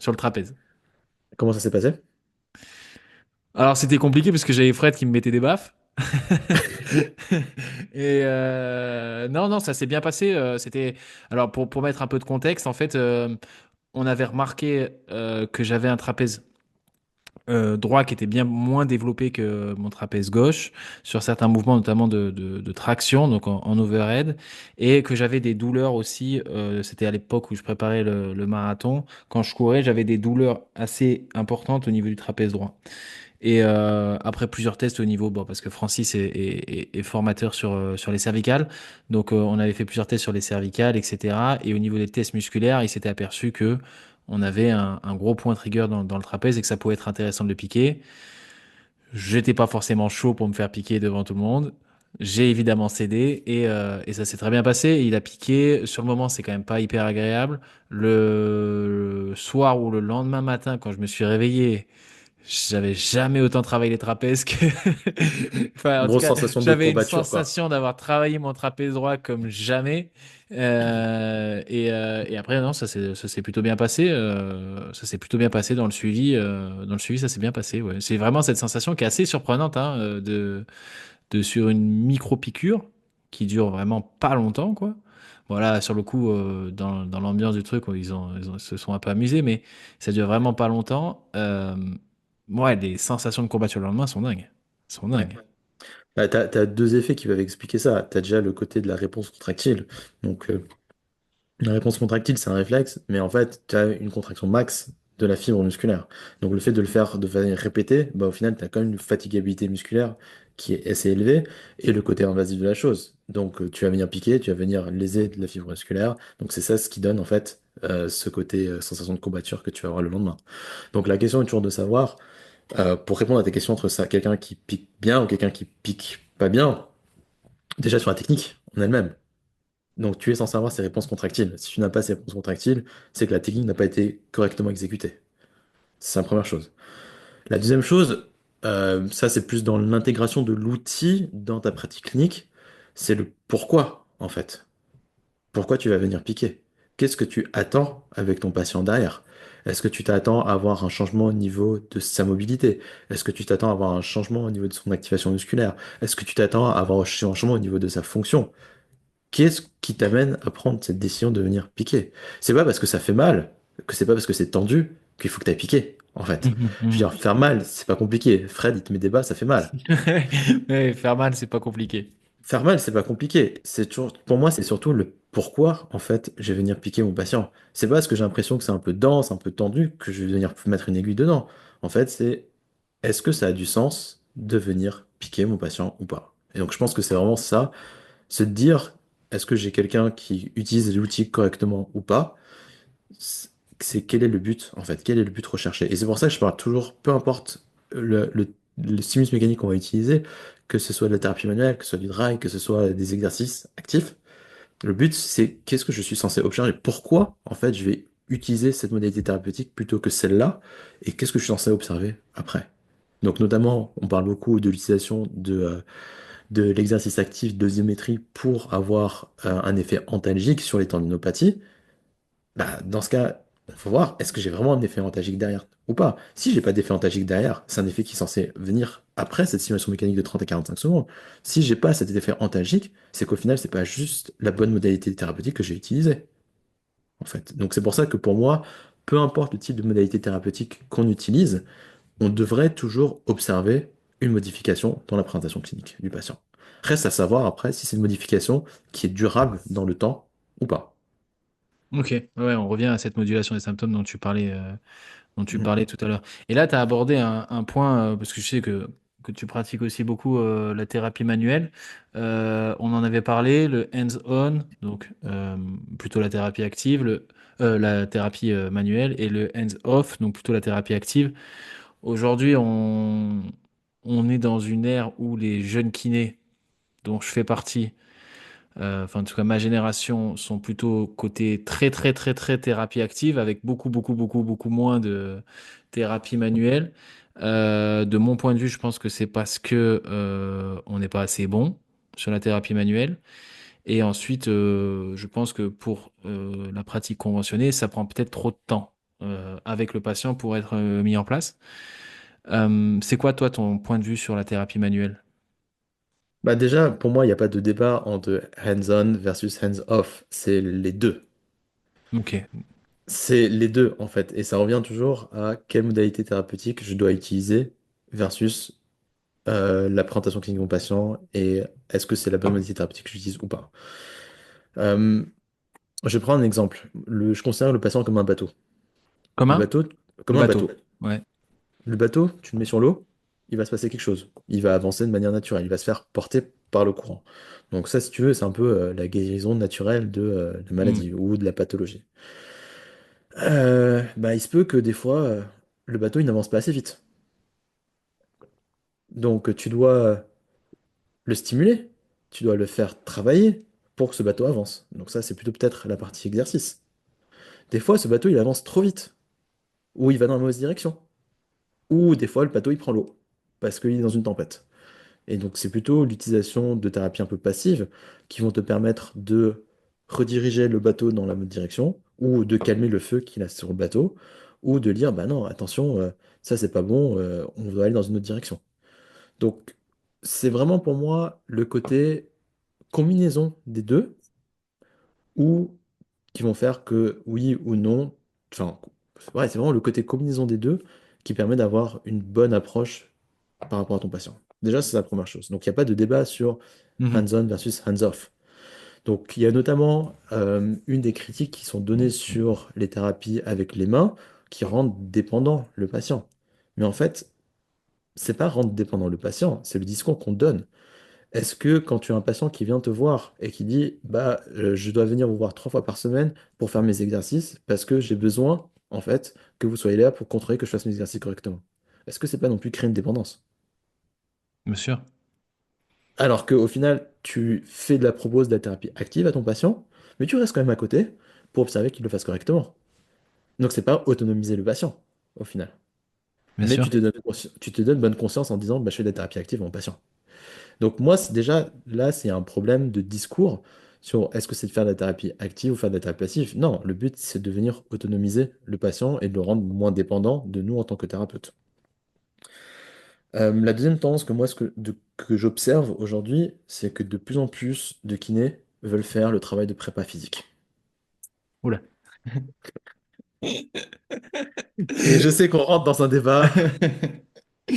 sur le trapèze. Comment ça s'est passé? Alors c'était compliqué parce que j'avais Fred qui me mettait des baffes. Et non, non, ça s'est bien passé. C'était alors pour mettre un peu de contexte, en fait, on avait remarqué que j'avais un trapèze droit qui était bien moins développé que mon trapèze gauche sur certains mouvements, notamment de traction, donc en overhead, et que j'avais des douleurs aussi. C'était à l'époque où je préparais le marathon. Quand je courais, j'avais des douleurs assez importantes au niveau du trapèze droit. Et après plusieurs tests au niveau, bon, parce que Francis est formateur sur les cervicales, donc on avait fait plusieurs tests sur les cervicales, etc. Et au niveau des tests musculaires, il s'était aperçu que on avait un gros point trigger dans le trapèze et que ça pouvait être intéressant de le piquer. J'étais pas forcément chaud pour me faire piquer devant tout le monde. J'ai évidemment cédé et ça s'est très bien passé. Il a piqué. Sur le moment, c'est quand même pas hyper agréable. Le soir ou le lendemain matin, quand je me suis réveillé, J'avais jamais autant travaillé les trapèzes que. Enfin, en tout Grosse cas, sensation de j'avais une courbature, quoi. sensation d'avoir travaillé mon trapèze droit comme jamais. Et après, non, ça s'est plutôt bien passé. Ça s'est plutôt bien passé dans le suivi. Dans le suivi, ça s'est bien passé. Ouais. C'est vraiment cette sensation qui est assez surprenante, hein, de sur une micro-piqûre qui dure vraiment pas longtemps, quoi. Voilà, sur le coup, dans l'ambiance du truc, ils se sont un peu amusés, mais ça dure vraiment pas longtemps. Ouais, les sensations de courbature le lendemain sont dingues. Sont Ouais. dingues. Bah, t'as deux effets qui peuvent expliquer ça. T'as déjà le côté de la réponse contractile. Donc, la réponse contractile, c'est un réflexe, mais en fait, tu as une contraction max de la fibre musculaire. Donc le fait de le faire de façon répétée, bah, au final, tu as quand même une fatigabilité musculaire qui est assez élevée, et le côté invasif de la chose. Donc tu vas venir piquer, tu vas venir léser de la fibre musculaire. Donc c'est ça ce qui donne en fait ce côté sensation de courbature que tu vas avoir le lendemain. Donc la question est toujours de savoir, pour répondre à tes questions entre ça, quelqu'un qui pique bien ou quelqu'un qui pique pas bien, déjà sur la technique en elle-même. Donc tu es censé avoir ces réponses contractiles. Si tu n'as pas ces réponses contractiles, c'est que la technique n'a pas été correctement exécutée. C'est la première chose. La deuxième chose, ça c'est plus dans l'intégration de l'outil dans ta pratique clinique, c'est le pourquoi en fait. Pourquoi tu vas venir piquer? Qu'est-ce que tu attends avec ton patient derrière? Est-ce que tu t'attends à avoir un changement au niveau de sa mobilité? Est-ce que tu t'attends à avoir un changement au niveau de son activation musculaire? Est-ce que tu t'attends à avoir un changement au niveau de sa fonction? Qu'est-ce qui t'amène à prendre cette décision de venir piquer? C'est pas parce que ça fait mal, que c'est pas parce que c'est tendu qu'il faut que t'ailles piquer, en fait. Mhm, Je veux mhm. dire, faire mal, c'est pas compliqué. Fred, il te met des bas, ça fait mal. Ouais, faire mal, c'est pas compliqué. Faire mal, c'est pas compliqué. C'est toujours, pour moi, c'est surtout le pourquoi, en fait, je vais venir piquer mon patient. C'est pas parce que j'ai l'impression que c'est un peu dense, un peu tendu, que je vais venir mettre une aiguille dedans. En fait, c'est est-ce que ça a du sens de venir piquer mon patient ou pas? Et donc, je pense que c'est vraiment ça, se dire, est-ce que j'ai quelqu'un qui utilise l'outil correctement ou pas? C'est quel est le but, en fait, quel est le but recherché. Et c'est pour ça que je parle toujours, peu importe le stimulus mécanique qu'on va utiliser, que ce soit de la thérapie manuelle, que ce soit du drive, que ce soit des exercices actifs, le but c'est qu'est-ce que je suis censé observer, pourquoi, en fait, je vais utiliser cette modalité thérapeutique plutôt que celle-là, et qu'est-ce que je suis censé observer après. Donc notamment, on parle beaucoup de l'utilisation de l'exercice actif de dosimétrie pour avoir un effet antalgique sur les tendinopathies. Bah, dans ce cas, il faut voir, est-ce que j'ai vraiment un effet antalgique derrière ou pas? Si j'ai pas d'effet antalgique derrière, c'est un effet qui est censé venir après cette simulation mécanique de 30 à 45 secondes. Si j'ai pas cet effet antalgique, c'est qu'au final, c'est pas juste la bonne modalité thérapeutique que j'ai utilisée, en fait. Donc c'est pour ça que pour moi, peu importe le type de modalité thérapeutique qu'on utilise, on devrait toujours observer une modification dans la présentation clinique du patient. Reste à savoir après si c'est une modification qui est durable dans le temps ou pas. Ok, ouais, on revient à cette modulation des symptômes dont tu Mhm. parlais tout à l'heure. Et là, tu as abordé un point, parce que je sais que tu pratiques aussi beaucoup la thérapie manuelle. On en avait parlé, le hands-on, donc plutôt la thérapie active, la thérapie manuelle, et le hands-off, donc plutôt la thérapie active. Aujourd'hui, on est dans une ère où les jeunes kinés, dont je fais partie, enfin en tout cas ma génération, sont plutôt côté très très très très thérapie active avec beaucoup beaucoup beaucoup beaucoup moins de thérapie manuelle. De mon point de vue, je pense que c'est parce que on n'est pas assez bon sur la thérapie manuelle. Et ensuite, je pense que pour la pratique conventionnée, ça prend peut-être trop de temps avec le patient pour être mis en place. C'est quoi toi ton point de vue sur la thérapie manuelle? Bah déjà, pour moi, il n'y a pas de débat entre hands-on versus hands-off. C'est les deux. Ok. C'est les deux, en fait. Et ça revient toujours à quelle modalité thérapeutique je dois utiliser versus la présentation clinique de mon patient et est-ce que c'est la bonne modalité thérapeutique que j'utilise ou pas. Euh, je prends un exemple. Je considère le patient comme un bateau. Comme Le un? bateau, comme un Bateau. bateau. Ouais. Le bateau, tu le mets sur l'eau, il va se passer quelque chose. Il va avancer de manière naturelle. Il va se faire porter par le courant. Donc ça, si tu veux, c'est un peu la guérison naturelle de la Hmm. maladie ou de la pathologie. Bah, il se peut que des fois, le bateau, il n'avance pas assez vite. Donc tu dois le stimuler. Tu dois le faire travailler pour que ce bateau avance. Donc ça, c'est plutôt peut-être la partie exercice. Des fois, ce bateau, il avance trop vite. Ou il va dans la mauvaise direction. ou des fois le bateau il prend l'eau parce qu'il est dans une tempête. Et donc c'est plutôt l'utilisation de thérapies un peu passives qui vont te permettre de rediriger le bateau dans la bonne direction, ou de calmer le feu qu'il a sur le bateau, ou de dire bah non, attention, ça c'est pas bon, on doit aller dans une autre direction. Donc c'est vraiment pour moi le côté combinaison des deux, ou qui vont faire que oui ou non, enfin, ouais, c'est vraiment le côté combinaison des deux qui permet d'avoir une bonne approche par rapport à ton patient. Déjà, c'est la première chose. Donc, il n'y a pas de débat sur Mhm. hands-on versus hands-off. Donc, il y a notamment une des critiques qui sont données sur les thérapies avec les mains qui rendent dépendant le patient. Mais en fait, c'est pas rendre dépendant le patient, c'est le discours qu'on donne. Est-ce que quand tu as un patient qui vient te voir et qui dit bah je dois venir vous voir 3 fois par semaine pour faire mes exercices parce que j'ai besoin en fait que vous soyez là pour contrôler que je fasse mes exercices correctement. Est-ce que c'est pas non plus créer une dépendance? Bien sûr. Alors qu'au final, tu fais de la propose de la thérapie active à ton patient, mais tu restes quand même à côté pour observer qu'il le fasse correctement. Donc c'est pas autonomiser le patient au final. Bien Mais sûr. tu te donnes bonne conscience en disant bah, je fais de la thérapie active à mon patient. Donc moi, c'est déjà, là, c'est un problème de discours sur est-ce que c'est de faire de la thérapie active ou faire de la thérapie passive. Non, le but, c'est de venir autonomiser le patient et de le rendre moins dépendant de nous en tant que thérapeute. La deuxième tendance que moi, que j'observe aujourd'hui, c'est que de plus en plus de kinés veulent faire le travail de prépa physique. Oula. Et je sais qu'on rentre dans un débat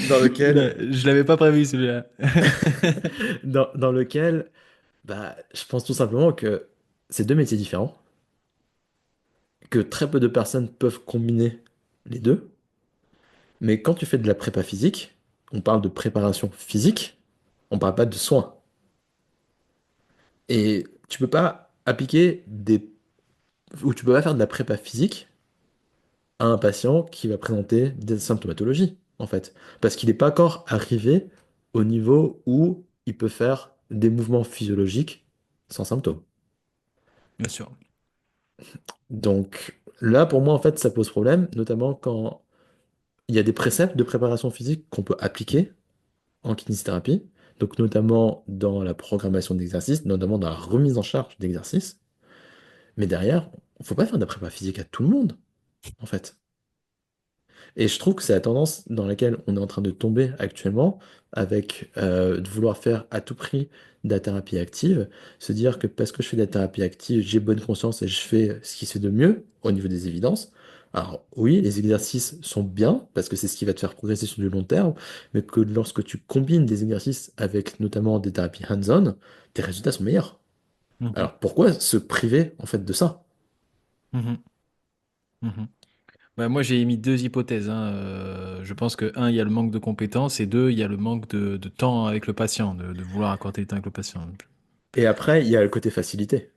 dans lequel, Oula, je l'avais pas prévu celui-là. dans lequel bah, je pense tout simplement que c'est deux métiers différents, que très peu de personnes peuvent combiner les deux. Mais quand tu fais de la prépa physique, on parle de préparation physique, on parle pas de soins. Et tu peux pas appliquer des... ou tu peux pas faire de la prépa physique à un patient qui va présenter des symptomatologies, en fait. Parce qu'il n'est pas encore arrivé au niveau où il peut faire des mouvements physiologiques sans symptômes. Bien sûr. Donc là, pour moi, en fait, ça pose problème, notamment quand il y a des préceptes de préparation physique qu'on peut appliquer en kinésithérapie, donc notamment dans la programmation d'exercices, notamment dans la remise en charge d'exercices. Mais derrière, il ne faut pas faire de la prépa physique à tout le monde, en fait. Et je trouve que c'est la tendance dans laquelle on est en train de tomber actuellement, avec de vouloir faire à tout prix de la thérapie active, se dire que parce que je fais de la thérapie active, j'ai bonne conscience et je fais ce qui se fait de mieux au niveau des évidences. Alors oui, les exercices sont bien, parce que c'est ce qui va te faire progresser sur du long terme, mais que lorsque tu combines des exercices avec notamment des thérapies hands-on, tes résultats sont meilleurs. Mhm. Alors pourquoi se priver en fait de ça? Mhm. Mhm. Bah, moi, j'ai émis deux hypothèses, hein. Je pense que, un, il y a le manque de compétences et deux, il y a le manque de temps avec le patient, de vouloir accorder du temps avec le patient. Et après, il y a le côté facilité. Ouais.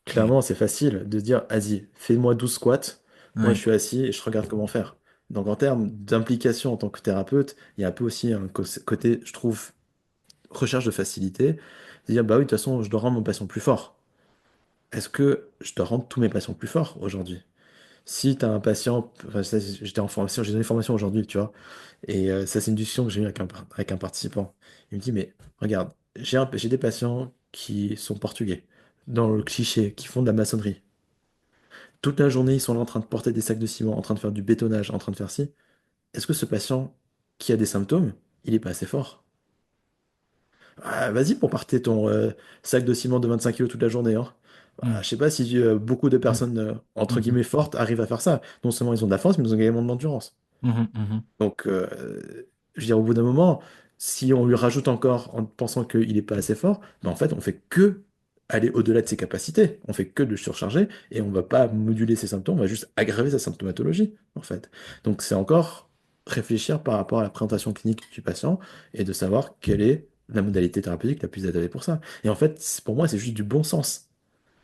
Clairement, c'est facile de se dire, vas-y, fais-moi 12 squats, moi je Ouais. suis assis et je regarde comment faire. Donc en termes d'implication en tant que thérapeute, il y a un peu aussi un côté, je trouve, recherche de facilité. De dire, bah oui, de toute façon, je dois rendre mon patient plus fort. Est-ce que je dois rendre tous mes patients plus forts aujourd'hui? Si tu as un patient, enfin, ça, j'étais en formation, j'ai donné une formation aujourd'hui, tu vois, et ça, c'est une discussion que j'ai eue avec un participant. Il me dit, mais regarde, j'ai des patients qui sont portugais, dans le cliché, qui font de la maçonnerie. Toute la journée, ils sont là en train de porter des sacs de ciment, en train de faire du bétonnage, en train de faire ci. Est-ce que ce patient qui a des symptômes, il est pas assez fort? Ah, vas-y pour porter ton sac de ciment de 25 kilos toute la journée, hein. Ah, Mhm. je sais pas si beaucoup de Mhm. personnes, entre Mhm. guillemets, fortes arrivent à faire ça. Non seulement ils ont de la force, mais ils ont également de l'endurance. Mhm. Mhm. Donc, je veux dire, au bout d'un moment, si on lui rajoute encore en pensant qu'il n'est pas assez fort, ben en fait, on fait que aller au-delà de ses capacités. On fait que de le surcharger et on va pas moduler ses symptômes, on va juste aggraver sa symptomatologie, en fait. Donc, c'est encore réfléchir par rapport à la présentation clinique du patient et de savoir quelle est la modalité thérapeutique la plus adaptée pour ça. Et en fait, pour moi, c'est juste du bon sens.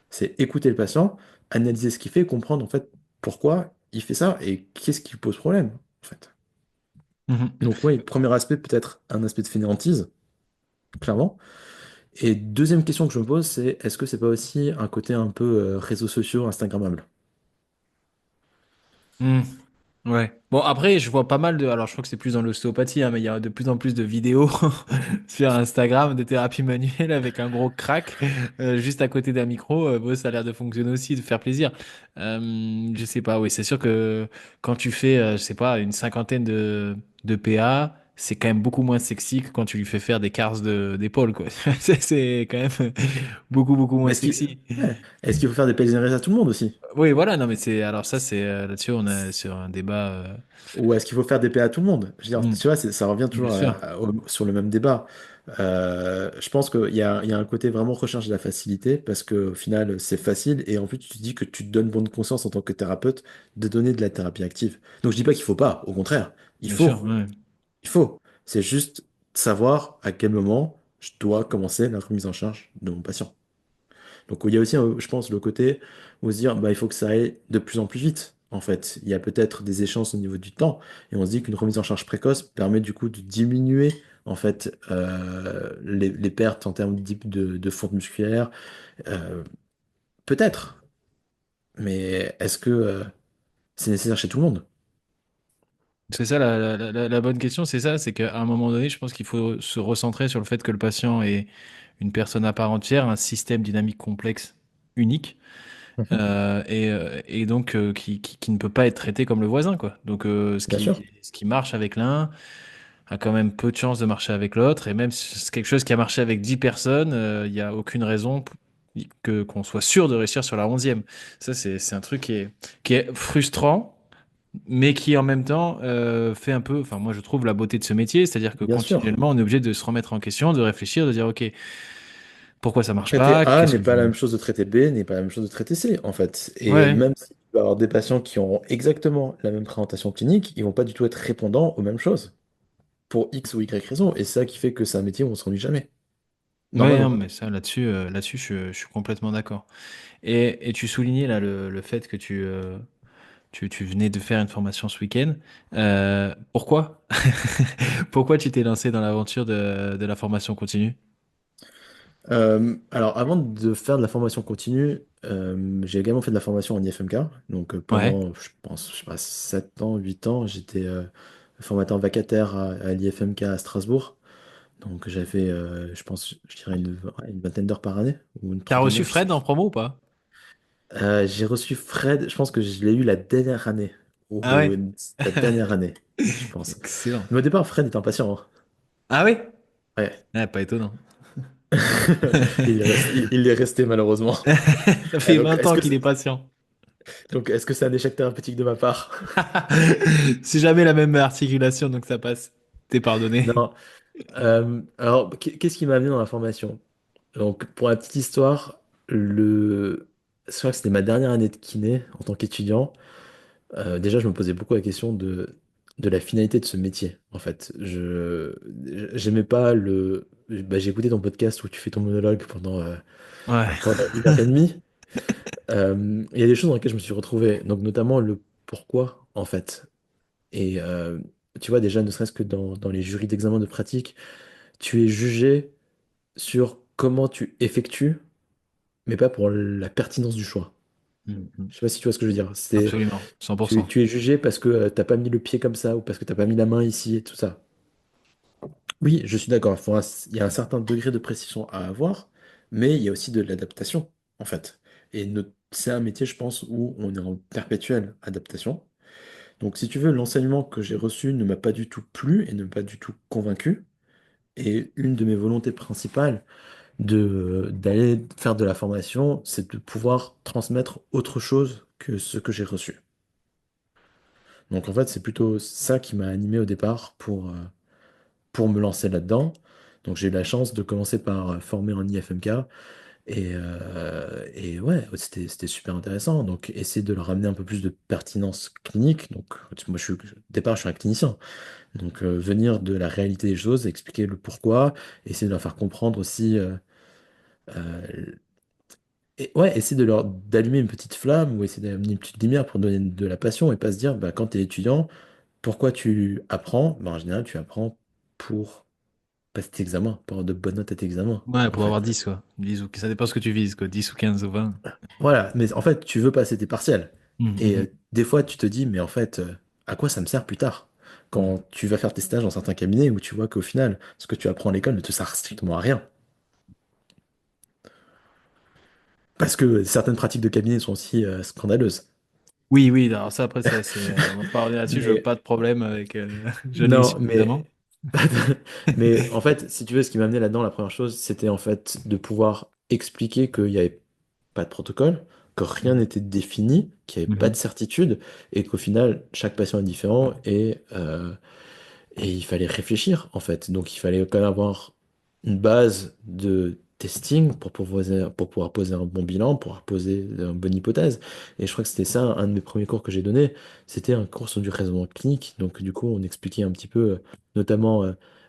C'est écouter le patient, analyser ce qu'il fait, comprendre en fait pourquoi il fait ça et qu'est-ce qui pose problème, en fait. Mhm. Donc oui, premier aspect, peut-être un aspect de fainéantise, clairement. Et deuxième question que je me pose, c'est est-ce que c'est pas aussi un côté un peu réseaux sociaux Instagrammable? Mhm. Ouais. Bon, après, je vois pas mal de. Alors, je crois que c'est plus dans l'ostéopathie, hein, mais il y a de plus en plus de vidéos sur Instagram de thérapie manuelle avec un gros crack juste à côté d'un micro. Bon, ça a l'air de fonctionner aussi, de faire plaisir. Je sais pas, oui, c'est sûr que quand tu fais, je sais pas, une cinquantaine de PA, c'est quand même beaucoup moins sexy que quand tu lui fais faire des cars d'épaule, quoi. C'est quand même beaucoup, beaucoup moins Est-ce qu'il sexy. ouais. Est-ce qu'il faut faire des pèlerinages à tout le monde aussi? Oui, voilà, non, mais c'est. Alors, ça, c'est. Là-dessus, on est sur un débat. Ou est-ce qu'il faut faire des PA à tout le monde? Je veux dire, Hmm, tu vois, ça revient bien toujours sûr. sur le même débat. Je pense qu'il y a un côté vraiment recherche de la facilité parce qu'au final, c'est facile et en plus, tu te dis que tu te donnes bonne conscience en tant que thérapeute de donner de la thérapie active. Donc, je dis pas qu'il faut pas, au contraire, il Bien sûr, faut. ouais. Il faut. C'est juste savoir à quel moment je dois commencer la remise en charge de mon patient. Donc il y a aussi, je pense, le côté où se dire, bah, il faut que ça aille de plus en plus vite. En fait, il y a peut-être des échéances au niveau du temps, et on se dit qu'une remise en charge précoce permet du coup de diminuer en fait les pertes en termes de fonte musculaire. Euh, Peut-être, mais est-ce que c'est nécessaire chez tout le monde? C'est ça la bonne question, c'est ça, c'est qu'à un moment donné, je pense qu'il faut se recentrer sur le fait que le patient est une personne à part entière, un système dynamique complexe, unique, Mhm. et donc qui ne peut pas être traité comme le voisin, quoi. Donc Bien sûr, ce qui marche avec l'un a quand même peu de chances de marcher avec l'autre, et même si c'est quelque chose qui a marché avec 10 personnes, il n'y a aucune raison que qu'on soit sûr de réussir sur la 11e. Ça, c'est un truc qui est frustrant mais qui en même temps fait un peu, enfin moi je trouve la beauté de ce métier, c'est-à-dire que bien sûr. continuellement on est obligé de se remettre en question, de réfléchir, de dire ok, pourquoi ça marche Traiter pas, A qu'est-ce n'est que je... pas la même chose de traiter B, n'est pas la même chose de traiter C, en fait. Et Ouais, même si tu vas avoir des patients qui auront exactement la même présentation clinique, ils vont pas du tout être répondants aux mêmes choses, pour X ou Y raison. Et c'est ça qui fait que c'est un métier où on s'ennuie jamais. ouais, non, Normalement. mais ça là-dessus je suis complètement d'accord. Et tu soulignais là le fait que tu venais de faire une formation ce week-end. Pourquoi? Pourquoi tu t'es lancé dans l'aventure de la formation continue? Alors, avant de faire de la formation continue, j'ai également fait de la formation en IFMK. Donc, Ouais. pendant, je pense, je sais pas, 7 ans, 8 ans, j'étais formateur vacataire à l'IFMK à Strasbourg. Donc, j'avais fait, je pense, je dirais une vingtaine d'heures par année, ou une T'as trentaine reçu d'heures, je sais Fred en plus. promo ou pas? J'ai reçu Fred, je pense que je l'ai eu la dernière année, Ah ou ouais. la dernière année, je pense. Excellent. Mais au départ, Fred était impatient, hein. Ah oui? Ouais. Ah, pas étonnant. Il est resté malheureusement. Ça fait Donc, 20 ans qu'il est patient. est-ce que c'est un échec thérapeutique de ma part? C'est jamais la même articulation, donc ça passe. T'es pardonné. Non. Alors, qu'est-ce qui m'a amené dans la formation? Donc, pour la petite histoire, je crois que c'était ma dernière année de kiné en tant qu'étudiant. Déjà, je me posais beaucoup la question de la finalité de ce métier, en fait. J'aimais pas bah, j'ai écouté ton podcast où tu fais ton monologue Ouais. pendant 1 heure et demie. Il y a des choses dans lesquelles je me suis retrouvé, donc notamment le pourquoi, en fait. Et tu vois, déjà, ne serait-ce que dans les jurys d'examen de pratique, tu es jugé sur comment tu effectues, mais pas pour la pertinence du choix. Mhm. Je sais pas si tu vois ce que je veux dire. Absolument, Tu, 100%. tu es jugé parce que t'as pas mis le pied comme ça, ou parce que t'as pas mis la main ici, et tout ça. Oui, je suis d'accord, il y a un certain degré de précision à avoir, mais il y a aussi de l'adaptation, en fait. Et c'est un métier, je pense, où on est en perpétuelle adaptation. Donc, si tu veux, l'enseignement que j'ai reçu ne m'a pas du tout plu et ne m'a pas du tout convaincu. Et une de mes volontés principales d'aller faire de la formation, c'est de pouvoir transmettre autre chose que ce que j'ai reçu. Donc en fait, c'est plutôt ça qui m'a animé au départ pour me lancer là-dedans. Donc j'ai eu la chance de commencer par former en IFMK et ouais, c'était super intéressant. Donc essayer de leur ramener un peu plus de pertinence clinique. Donc moi au départ, je suis un clinicien. Donc venir de la réalité des choses, expliquer le pourquoi, essayer de leur faire comprendre aussi euh, et ouais, essayer d'allumer une petite flamme ou essayer d'amener une petite lumière pour donner de la passion et pas se dire, bah, quand tu es étudiant, pourquoi tu apprends? Bah, en général, tu apprends pour passer tes examens, pour avoir de bonnes notes à tes examens, Ouais, en pour avoir fait. 10 quoi. 10 ou... Ça dépend ce que tu vises, quoi. 10 ou 15 ou 20. Voilà, mais en fait, tu veux passer tes partiels. Et Mhm. des fois, tu te dis, mais en fait, à quoi ça me sert plus tard? Mhm. Quand tu vas faire tes stages dans certains cabinets où tu vois qu'au final, ce que tu apprends à l'école ne te sert strictement à rien. Parce que certaines pratiques de cabinet sont aussi scandaleuses. Oui, oui, alors ça, après, on va pas revenir là-dessus, je veux Mais pas de problème avec, j'en ai eu non, suffisamment. mais en fait, si tu veux, ce qui m'a amené là-dedans, la première chose, c'était en fait de pouvoir expliquer qu'il n'y avait pas de protocole, que rien Mhm. n'était défini, qu'il n'y avait pas de Mhm. certitude, et qu'au final, chaque patient est différent et il fallait réfléchir, en fait. Donc, il fallait quand même avoir une base de testing pour pouvoir poser un bon bilan, pour pouvoir poser une bonne hypothèse. Et je crois que c'était ça, un de mes premiers cours que j'ai donné. C'était un cours sur du raisonnement clinique. Donc, du coup, on expliquait un petit peu, notamment,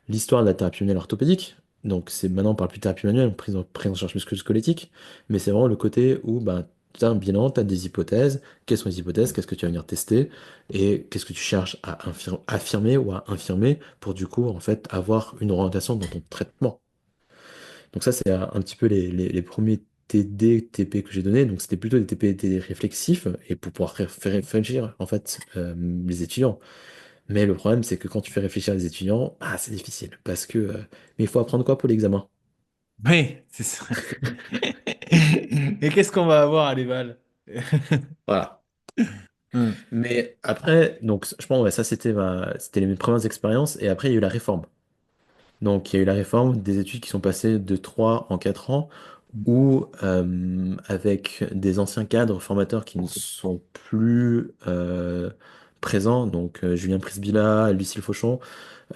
l'histoire de la thérapie manuelle orthopédique. Donc, c'est maintenant, on parle plus de thérapie manuelle, prise en charge musculo-squelettique. Mais c'est vraiment le côté où, ben, tu as un bilan, tu as des hypothèses. Quelles sont les hypothèses? Qu'est-ce que tu vas venir tester? Et qu'est-ce que tu cherches à affirmer ou à infirmer pour du coup en fait avoir une orientation dans ton traitement. Donc ça c'est un petit peu les premiers TD, TP que j'ai donnés. Donc c'était plutôt des TP et TD réflexifs et pour pouvoir faire réfléchir en fait les étudiants. Mais le problème c'est que quand tu fais réfléchir les étudiants, ah c'est difficile parce que mais il faut apprendre quoi pour l'examen? Oui, c'est ça. Et qu'est-ce qu'on va avoir à l'Eval? Voilà. Hmm. Mais après, donc je pense ouais, ça c'était mes premières expériences et après il y a eu la réforme. Donc, il y a eu la réforme des études qui sont passées de 3 en 4 ans, où, avec des anciens cadres formateurs qui ne sont plus présents, donc Julien Prisbilla, Lucille Fauchon,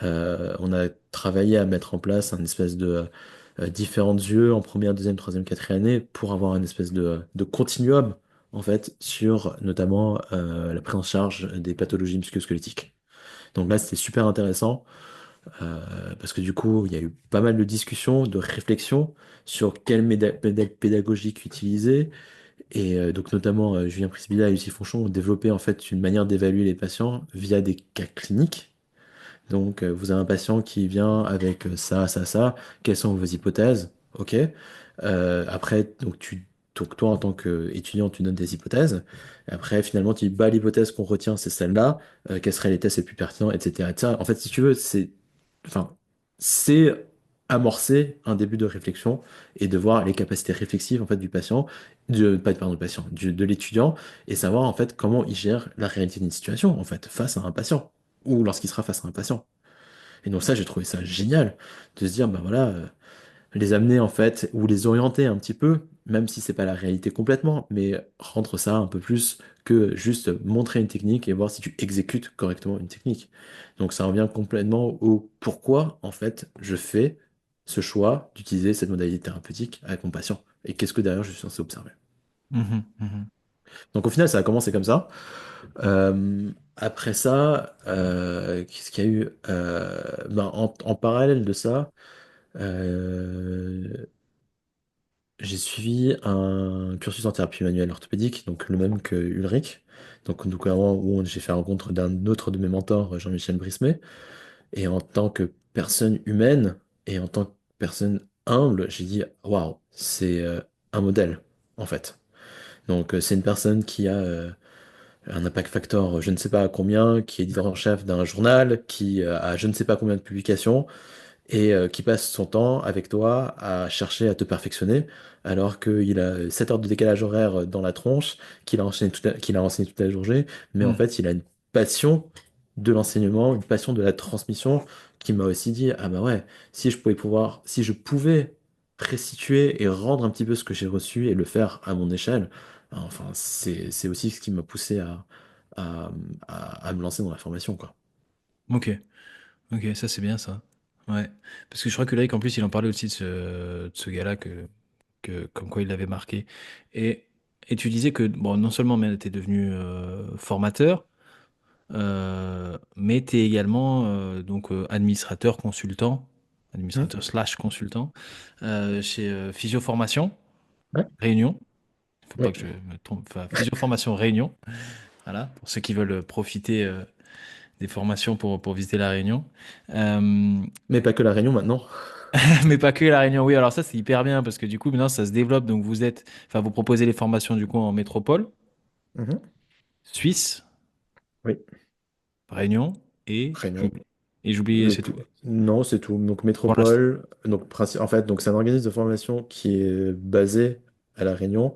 on a travaillé à mettre en place un espèce de différents yeux en première, deuxième, troisième, quatrième année pour avoir un espèce de continuum, en fait, sur notamment la prise en charge des pathologies musculo-squelettiques. Donc là, c'était super intéressant. Parce que du coup, il y a eu pas mal de discussions, de réflexions sur quelle méthode pédagogique utiliser. Et donc notamment Julien Prisbilla et Lucie Fonchon ont développé en fait une manière d'évaluer les patients via des cas cliniques. Donc vous avez un patient qui vient avec ça, ça, ça. Quelles sont vos hypothèses? Ok. Après, donc toi en tant qu'étudiant, tu donnes des hypothèses. Et après, finalement, tu dis, bah, l'hypothèse qu'on retient, c'est celle-là. Quels seraient les tests les plus pertinents, etc., etc. En fait, si tu veux, enfin, c'est amorcer un début de réflexion et de voir les capacités réflexives en fait du patient, pas pardon, du patient, de l'étudiant et savoir en fait comment il gère la réalité d'une situation en fait face à un patient ou lorsqu'il sera face à un patient. Et donc ça, j'ai trouvé ça génial de se dire, ben voilà, les amener en fait, ou les orienter un petit peu, même si c'est pas la réalité complètement, mais rendre ça un peu plus que juste montrer une technique et voir si tu exécutes correctement une technique. Donc ça revient complètement au pourquoi en fait je fais ce choix d'utiliser cette modalité thérapeutique avec mon patient et qu'est-ce que derrière je suis censé observer. Mhm, mhm. Donc au final ça a commencé comme ça. Après ça, qu'est-ce qu'il y a eu? Ben, en parallèle de ça, euh, j'ai suivi un cursus en thérapie manuelle orthopédique, donc le même que Ulrich. Donc vraiment, où j'ai fait la rencontre d'un autre de mes mentors, Jean-Michel Brismet. Et en tant que personne humaine et en tant que personne humble, j'ai dit, waouh, c'est un modèle, en fait. Donc c'est une personne qui a un impact factor, je ne sais pas combien, qui est éditeur en chef d'un journal, qui a je ne sais pas combien de publications et qui passe son temps avec toi à chercher à te perfectionner, alors qu'il a 7 heures de décalage horaire dans la tronche, qu'il a enseigné toute la journée, mais en Mhm. fait, il a une passion de l'enseignement, une passion de la transmission, qui m'a aussi dit, ah bah ouais, si je pouvais restituer et rendre un petit peu ce que j'ai reçu et le faire à mon échelle, enfin, c'est aussi ce qui m'a poussé à, à me lancer dans la formation, quoi. Ok, ok, ça c'est bien ça. Ouais. Parce que je crois que Loïc, en plus, il en parlait aussi de ce gars-là comme quoi il l'avait marqué. Et, et tu disais que, bon, non seulement tu es devenu formateur, mais tu es également administrateur consultant, Hmm. administrateur slash consultant, chez Physioformation Ouais, Réunion. Il faut pas ouais. que je me trompe. Enfin, Physioformation Réunion. Voilà, pour ceux qui veulent profiter des formations pour visiter la Réunion. Euh, Mais pas que la Réunion maintenant. mais pas que la Réunion. Oui, alors ça, c'est hyper bien parce que du coup, maintenant, ça se développe. Donc, vous proposez les formations du coup en métropole, Mhm. Suisse, Oui. Réunion et Réunion. j'oubliais, c'est tout. Non, c'est tout. Donc Pour l'instant. métropole, donc en fait, donc c'est un organisme de formation qui est basé à La Réunion,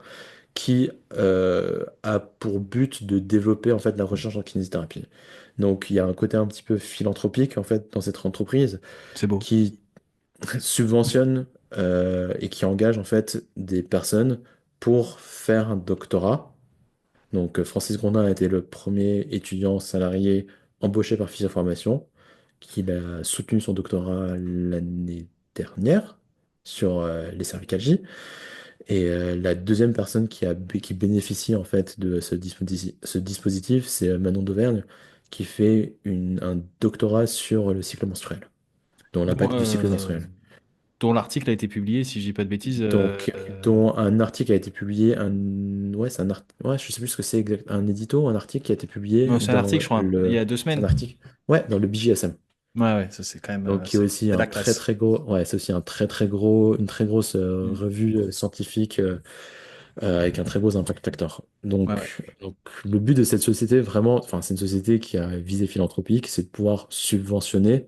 qui a pour but de développer en fait la recherche en kinésithérapie. Donc il y a un côté un petit peu philanthropique en fait dans cette entreprise C'est beau. qui subventionne et qui engage en fait des personnes pour faire un doctorat. Donc Francis Grondin a été le premier étudiant salarié embauché par Physiformation Formation, qu'il a soutenu son doctorat l'année dernière sur les cervicalgies. Et la deuxième personne qui bénéficie en fait de ce dispositif, c'est Manon d'Auvergne, qui fait un doctorat sur le cycle menstruel, dont Dont, l'impact du cycle menstruel. dont l'article a été publié, si je dis pas de bêtises. Dont un article a été publié, ouais, ouais, je sais plus ce que c'est exact, un édito, un article qui a été publié Non, c'est un article, je crois, il y a deux c'est un semaines. article, ouais, dans le BJSM. Ouais, ouais, ça c'est quand même, Donc, qui est aussi c'est un la très classe. très gros, ouais, c'est aussi un très très gros, une très grosse Mm. revue scientifique avec un très gros impact factor. Ouais, ouais. Donc, le but de cette société, vraiment, enfin, c'est une société qui a visée philanthropique, c'est de pouvoir subventionner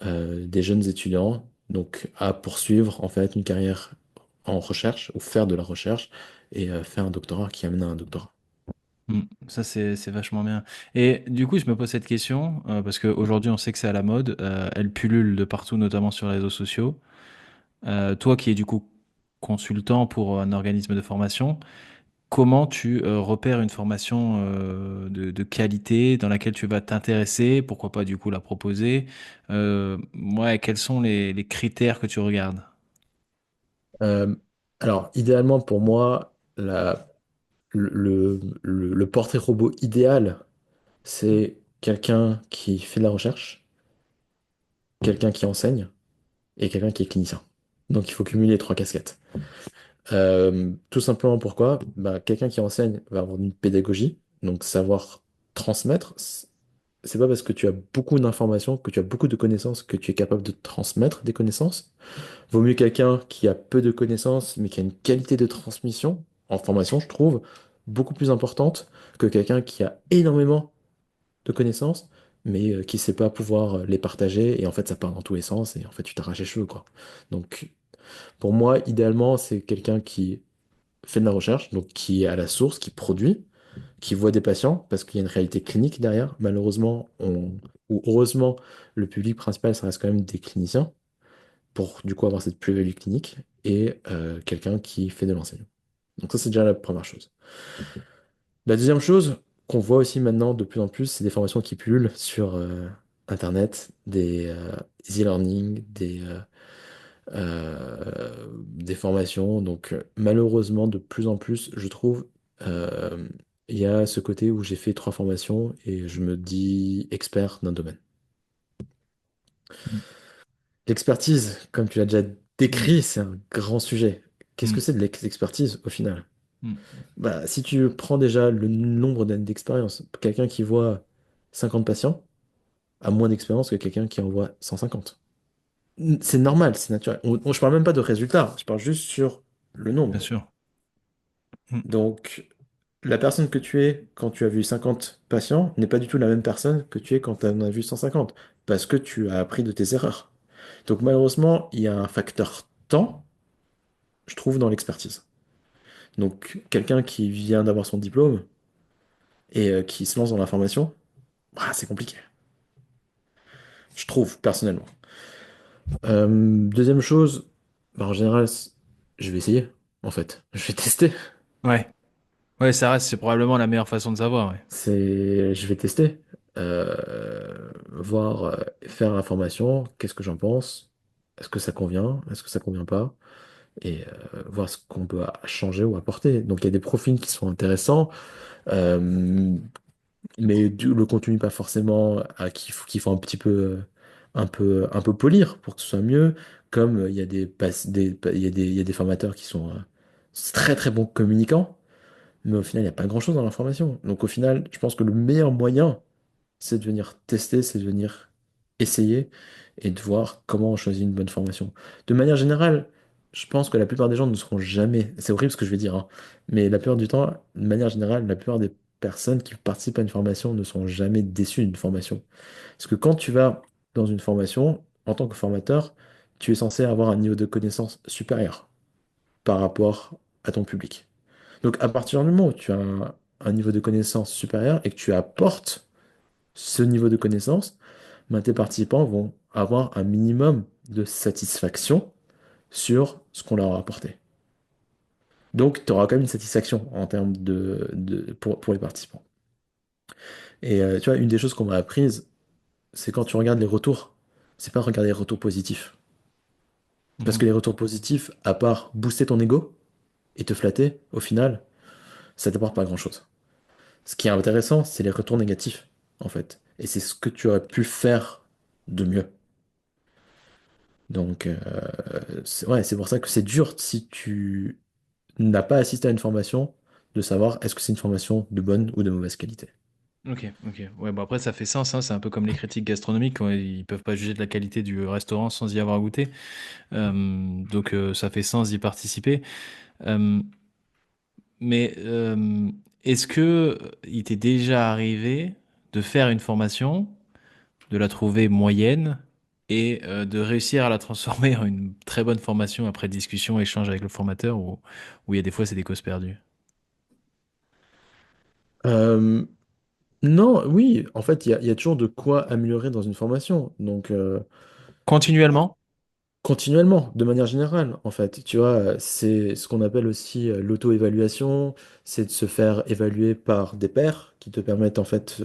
des jeunes étudiants, donc à poursuivre en fait une carrière en recherche ou faire de la recherche et faire un doctorat qui amène à un doctorat. Ça c'est vachement bien. Et du coup, je me pose cette question parce qu'aujourd'hui, on sait que c'est à la mode. Elle pullule de partout, notamment sur les réseaux sociaux. Toi qui es du coup consultant pour un organisme de formation, comment tu repères une formation de qualité dans laquelle tu vas t'intéresser? Pourquoi pas du coup la proposer? Ouais, quels sont les critères que tu regardes? Euh, alors, idéalement pour moi, le portrait robot idéal, c'est quelqu'un qui fait de la recherche, quelqu'un qui enseigne et quelqu'un qui est clinicien. Donc il faut cumuler les trois casquettes. Tout simplement pourquoi? Bah, quelqu'un qui enseigne va avoir une pédagogie, donc savoir transmettre. C'est pas parce que tu as beaucoup d'informations, que tu as beaucoup de connaissances, que tu es capable de transmettre des connaissances. Vaut mieux quelqu'un qui a peu de connaissances, mais qui a une qualité de transmission en formation, je trouve, beaucoup plus importante que quelqu'un qui a énormément de connaissances, mais qui sait pas pouvoir les partager, et en fait ça part dans tous les sens, et en fait tu t'arraches les cheveux, quoi. Donc pour moi, idéalement, c'est quelqu'un qui fait de la recherche, donc qui est à la source, qui produit, qui voit des patients, parce qu'il y a une réalité clinique derrière. Malheureusement, ou heureusement, le public principal, ça reste quand même des cliniciens, pour du coup avoir cette plus-value clinique, et quelqu'un qui fait de l'enseignement. Donc ça, c'est déjà la première chose. La deuxième chose qu'on voit aussi maintenant de plus en plus, c'est des formations qui pullulent sur Internet, des e-learning, des formations. Donc malheureusement, de plus en plus, je trouve, euh, il y a ce côté où j'ai fait trois formations et je me dis expert d'un domaine. Mm. L'expertise, comme tu l'as déjà Mm. décrit, c'est un grand sujet. Qu'est-ce que Mm. c'est de l'expertise au final? Mm. Bah, si tu prends déjà le nombre d'années d'expérience, quelqu'un qui voit 50 patients a moins d'expérience que quelqu'un qui en voit 150. C'est normal, c'est naturel. Je parle même pas de résultats, je parle juste sur le Bien nombre. sûr. Mm. Donc, la personne que tu es quand tu as vu 50 patients n'est pas du tout la même personne que tu es quand tu en as vu 150, parce que tu as appris de tes erreurs. Donc, malheureusement, il y a un facteur temps, je trouve, dans l'expertise. Donc, quelqu'un qui vient d'avoir son diplôme et qui se lance dans la formation, ah, c'est compliqué, je trouve, personnellement. Deuxième chose, bah, en général, je vais essayer, en fait. Je vais tester. Ouais. Ouais, ça reste, c'est probablement la meilleure façon de savoir. Ouais. Je vais tester, voir, faire la formation, qu'est-ce que j'en pense, est-ce que ça convient, est-ce que ça convient pas, et voir ce qu'on peut changer ou apporter. Donc il y a des profils qui sont intéressants, euh, mais le contenu pas forcément qu'il faut un petit peu, un peu polir pour que ce soit mieux. Comme il y a il y a des formateurs qui sont très très bons communicants, mais au final, il n'y a pas grand-chose dans l'information. Donc au final, je pense que le meilleur moyen, c'est de venir tester, c'est de venir essayer et de voir comment on choisit une bonne formation. De manière générale, je pense que la plupart des gens ne seront jamais, c'est horrible ce que je vais dire, hein, mais la plupart du temps, de manière générale, la plupart des personnes qui participent à une formation ne sont jamais déçues d'une formation. Parce que quand tu vas dans une formation, en tant que formateur, tu es censé avoir un niveau de connaissance supérieur par rapport à ton public. Donc à partir du moment où tu as un niveau de connaissance supérieur et que tu apportes ce niveau de connaissance, ben, tes participants vont avoir un minimum de satisfaction sur ce qu'on leur a apporté. Donc, tu auras quand même une satisfaction en termes pour les participants. Et tu vois, une des choses qu'on m'a apprises, c'est quand tu regardes les retours, c'est pas regarder les retours positifs. Parce que Mhm. les retours positifs, à part booster ton ego et te flatter, au final, ça t'apporte pas grand-chose. Ce qui est intéressant, c'est les retours négatifs, en fait. Et c'est ce que tu aurais pu faire de mieux. Donc, ouais, c'est pour ça que c'est dur si tu n'as pas assisté à une formation de savoir est-ce que c'est une formation de bonne ou de mauvaise qualité. Ok, ok. Ouais, bon après ça fait sens, hein. C'est un peu comme les critiques gastronomiques, quand ils peuvent pas juger de la qualité du restaurant sans y avoir goûté. Donc ça fait sens d'y participer. Euh, mais est-ce que il t'est déjà arrivé de faire une formation, de la trouver moyenne et de réussir à la transformer en une très bonne formation après discussion, échange avec le formateur, où il y a des fois c'est des causes perdues? Euh, non, oui, en fait, il y a toujours de quoi améliorer dans une formation. Donc, Continuellement? continuellement, de manière générale, en fait. Tu vois, c'est ce qu'on appelle aussi l'auto-évaluation, c'est de se faire évaluer par des pairs qui te permettent, en fait,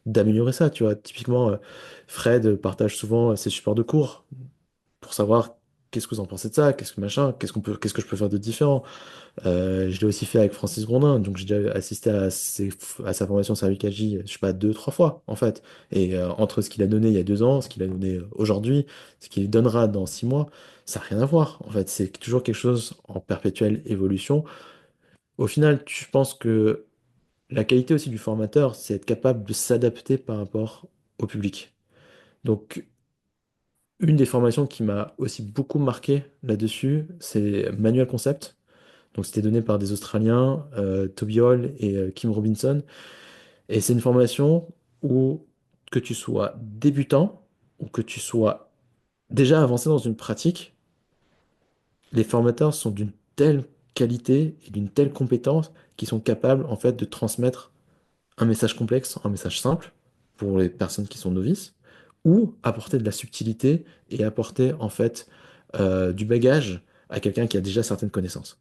d'améliorer ça. Tu vois, typiquement, Fred partage souvent ses supports de cours pour savoir qu'est-ce que vous en pensez de ça, qu'est-ce que machin, qu'est-ce que je peux faire de différent. Je l'ai aussi fait avec Francis Grondin, donc j'ai déjà assisté à sa formation Cervicagi, je sais pas, deux, trois fois, en fait. Et entre ce qu'il a donné il y a 2 ans, ce qu'il a donné aujourd'hui, ce qu'il donnera dans 6 mois, ça n'a rien à voir. En fait, c'est toujours quelque chose en perpétuelle évolution. Au final, je pense que la qualité aussi du formateur, c'est être capable de s'adapter par rapport au public. Donc, une des formations qui m'a aussi beaucoup marqué là-dessus, c'est Manuel Concept. Donc c'était donné par des Australiens, Toby Hall et Kim Robinson. Et c'est une formation où que tu sois débutant ou que tu sois déjà avancé dans une pratique, les formateurs sont d'une telle qualité et d'une telle compétence qu'ils sont capables en fait de transmettre un message complexe, un message simple pour les personnes qui sont novices, ou apporter de la subtilité et apporter en fait du bagage à quelqu'un qui a déjà certaines connaissances.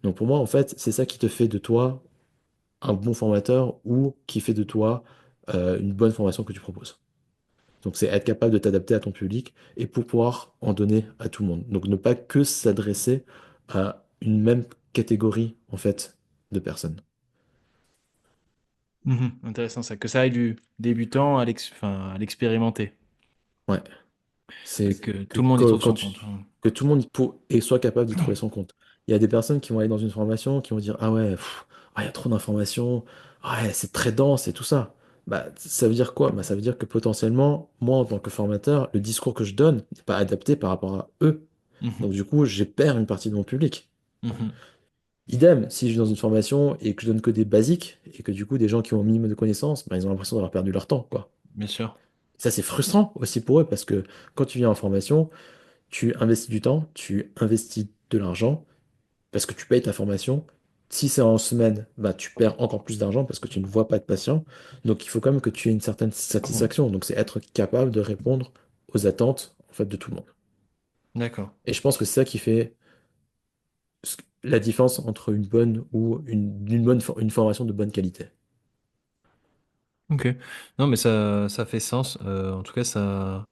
Donc pour moi, en fait, c'est ça qui te fait de toi un bon formateur ou qui fait de toi une bonne formation que tu proposes. Donc c'est être capable de t'adapter à ton public et pour pouvoir en donner à tout le monde. Donc ne pas que s'adresser à une même catégorie en fait de personnes. Mhm. Intéressant ça, que ça aille du débutant enfin, à l'expérimenté, Ouais, c'est que tout le monde y trouve quand son compte. que tout le monde soit capable d'y trouver son compte. Il y a des personnes qui vont aller dans une formation qui vont dire ah ouais, ah, il y a trop d'informations, ouais, c'est très dense et tout ça. Bah, ça veut dire quoi? Bah, ça veut dire que potentiellement, moi, en tant que formateur, le discours que je donne n'est pas adapté par rapport à eux. Mhm. Donc, du coup, j'ai perds une partie de mon public. Mhm. Idem, si je suis dans une formation et que je donne que des basiques, et que du coup, des gens qui ont un minimum de connaissances, bah, ils ont l'impression d'avoir perdu leur temps, quoi. Bien sûr. Ça, c'est frustrant aussi pour eux parce que quand tu viens en formation, tu investis du temps, tu investis de l'argent parce que tu payes ta formation. Si c'est en semaine, bah, tu perds encore plus d'argent parce que tu ne vois pas de patient. Donc, il faut quand même que tu aies une certaine satisfaction. Donc, c'est être capable de répondre aux attentes en fait, de tout le monde. D'accord. Et je pense que c'est ça qui fait la différence entre une bonne ou une formation de bonne qualité. Ok. Non, mais ça fait sens. En tout cas, ça,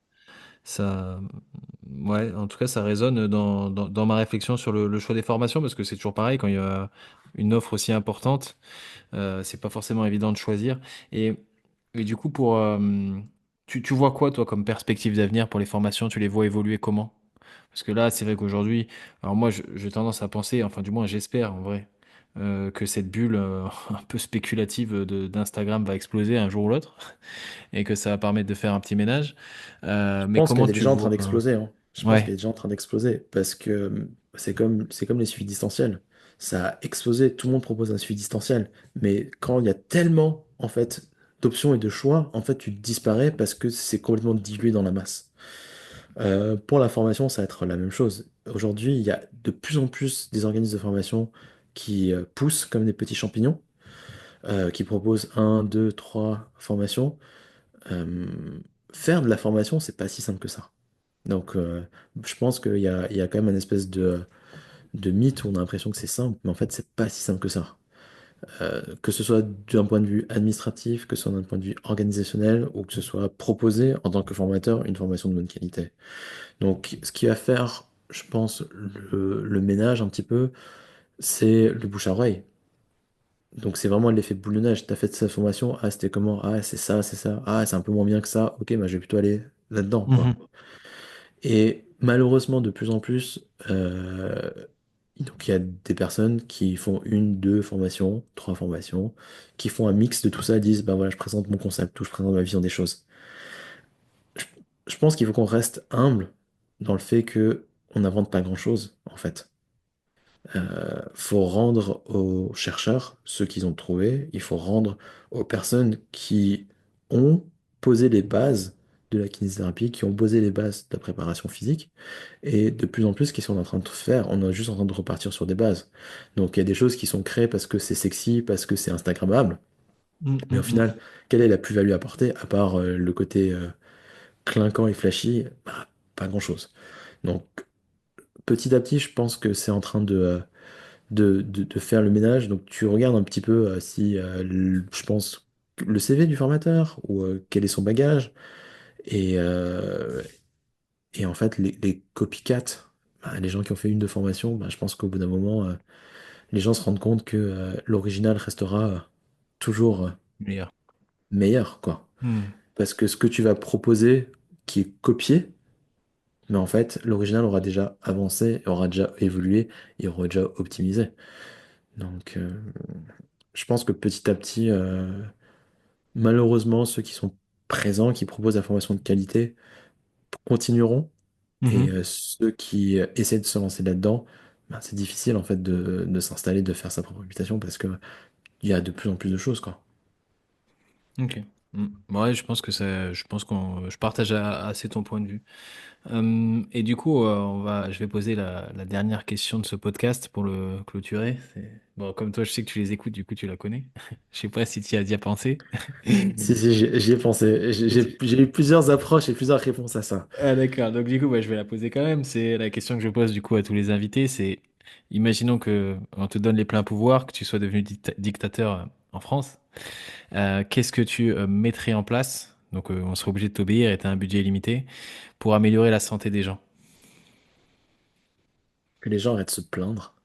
ouais, en tout cas, ça résonne dans ma réflexion sur le choix des formations, parce que c'est toujours pareil, quand il y a une offre aussi importante, c'est pas forcément évident de choisir. Et, et du coup, tu vois quoi, toi, comme perspective d'avenir pour les formations? Tu les vois évoluer comment? Parce que là, c'est vrai qu'aujourd'hui, alors moi, j'ai tendance à penser, enfin, du moins, j'espère en vrai, que cette bulle un peu spéculative d'Instagram va exploser un jour ou l'autre, et que ça va permettre de faire un petit ménage. Je Mais pense comment qu'elle est tu le déjà en vois? train d'exploser, hein. Je pense qu'elle Ouais. est déjà en train d'exploser parce que c'est comme les suivis distanciels. ça a explosé. Tout le monde propose un suivi distanciel. Mais quand il y a tellement, en fait, d'options et de choix, en fait, tu disparais parce que c'est complètement dilué dans la masse. Pour la formation, ça va être la même chose. Aujourd'hui, il y a de plus en plus des organismes de formation qui poussent comme des petits champignons, qui proposent un, deux, trois formations. Euh, Faire de la formation, c'est pas si simple que ça. Donc, je pense qu'il y a quand même une espèce de mythe où on a l'impression que c'est simple, mais en fait, c'est pas si simple que ça. Que ce soit d'un point de vue administratif, que ce soit d'un point de vue organisationnel, ou que ce soit proposé en tant que formateur une formation de bonne qualité. Donc, ce qui va faire, je pense, le ménage un petit peu, c'est le bouche à oreille. Donc, c'est vraiment l'effet boule de neige. Tu as fait cette formation, ah, c'était comment? Ah, c'est ça. Ah, c'est un peu moins bien que ça. Ok, bah, je vais plutôt aller là-dedans, quoi. Mhm. Et malheureusement, de plus en plus, donc il y a des personnes qui font une, deux formations, trois formations, qui font un mix de tout ça et disent, bah voilà, je présente mon concept ou je présente ma vision des choses. Je, je pense qu'il faut qu'on reste humble dans le fait que on n'invente pas grand-chose, en fait. Faut rendre aux chercheurs ce qu'ils ont trouvé, il faut rendre aux personnes qui ont posé les bases de la kinésithérapie, qui ont posé les bases de la préparation physique, et de plus en plus, ce qu'ils sont en train de faire, on est juste en train de repartir sur des bases. Donc il y a des choses qui sont créées parce que c'est sexy, parce que c'est Instagrammable, Mhm. mais au final, Mhm. quelle est la plus-value apportée, à part le côté clinquant et flashy? Bah, pas grand-chose. Donc petit à petit, je pense que c'est en train de faire le ménage. Donc tu regardes un petit peu si, je pense, le CV du formateur ou quel est son bagage. Et, et en fait, les copycats, bah, les gens qui ont fait une de formation, bah, je pense qu'au bout d'un moment, les gens se rendent compte que l'original restera toujours Meilleur. meilleur, quoi. Mhm. Parce que ce que tu vas proposer, qui est copié, mais en fait, l'original aura déjà avancé, aura déjà évolué et aura déjà optimisé. Donc, je pense que petit à petit, malheureusement, ceux qui sont présents, qui proposent la formation de qualité, continueront. Et Mhm. ceux qui essaient de se lancer là-dedans, ben, c'est difficile en fait de s'installer, de faire sa propre réputation parce que il y a de plus en plus de choses, quoi. Ok. Ouais, je pense que je pense je partage assez ton point de vue. Et du coup, je vais poser la dernière question de ce podcast pour le clôturer. Bon, comme toi, je sais que tu les écoutes, du coup, tu la connais. Je sais pas si tu y as déjà pensé. Si, si, j'y ai pensé. J'ai eu plusieurs approches et plusieurs réponses à ça. Ah, d'accord. Donc, du coup, je vais la poser quand même. C'est la question que je pose, du coup, à tous les invités. C'est, imaginons que on te donne les pleins pouvoirs, que tu sois devenu dictateur en France. Qu'est-ce que tu mettrais en place? Donc, on serait obligé de t'obéir et tu as un budget illimité pour améliorer la santé des gens. Que les gens arrêtent de se plaindre.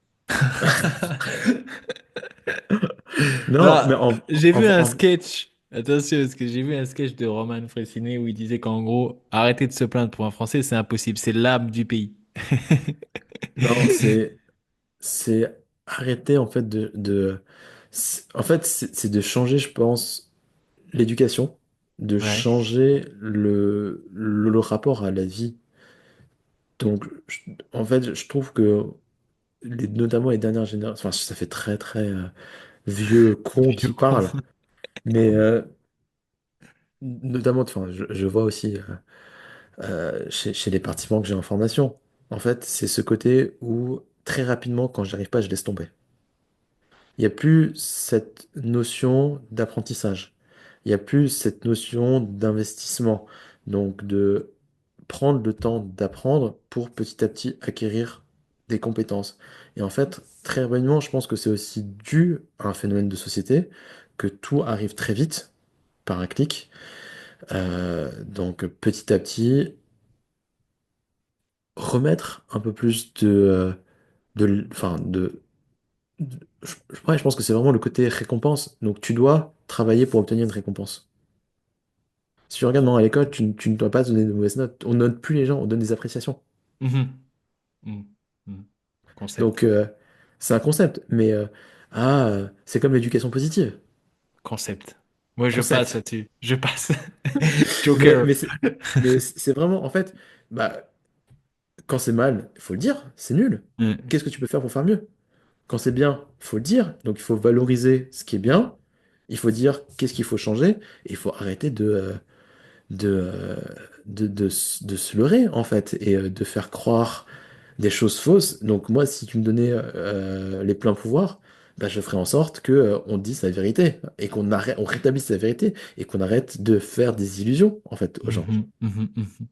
Non, mais Alors, j'ai vu un en- sketch. Attention, parce que j'ai vu un sketch de Roman Frécinet où il disait qu'en gros, arrêter de se plaindre pour un Français, c'est impossible. C'est l'âme du pays. non, c'est arrêter en fait en fait, c'est de changer, je pense, l'éducation, de Ouais. changer le rapport à la vie. Donc, en fait, je trouve que notamment les dernières générations, enfin, ça fait très très vieux con Vieux qui con. parle, mais notamment, enfin, je vois aussi chez les participants que j'ai en formation. En fait, c'est ce côté où très rapidement, quand j'arrive pas, je laisse tomber. Il n'y a plus cette notion d'apprentissage. Il n'y a plus cette notion d'investissement. Donc, de prendre le temps d'apprendre pour petit à petit acquérir des compétences. Et en fait, très rapidement, je pense que c'est aussi dû à un phénomène de société, que tout arrive très vite, par un clic. Donc, petit à petit, remettre un peu plus enfin, ouais, je pense que c'est vraiment le côté récompense. Donc, tu dois travailler pour obtenir une récompense. Si tu regardes non, à l'école, tu ne dois pas donner de mauvaises notes. On note plus les gens, on donne des appréciations. Mhm. Mhm. Mhm. Donc, Concept. c'est un concept, mais c'est comme l'éducation positive. Concept. Moi, je passe Concept. là-dessus. Je passe. Mais, Joker. c'est vraiment, en fait, bah, quand c'est mal, il faut le dire, c'est nul. Mm. Qu'est-ce que tu peux faire pour faire mieux? quand c'est bien, il faut le dire. Donc il faut valoriser ce qui est bien. Il faut dire qu'est-ce qu'il faut changer. Et il faut arrêter de, euh, de se leurrer, en fait, et de faire croire des choses fausses. Donc moi, si tu me donnais les pleins pouvoirs, bah, je ferais en sorte que on dise la vérité et qu'on arrête, on rétablisse la vérité et qu'on arrête de faire des illusions, en fait, aux gens. Mhm, mhm, mhm.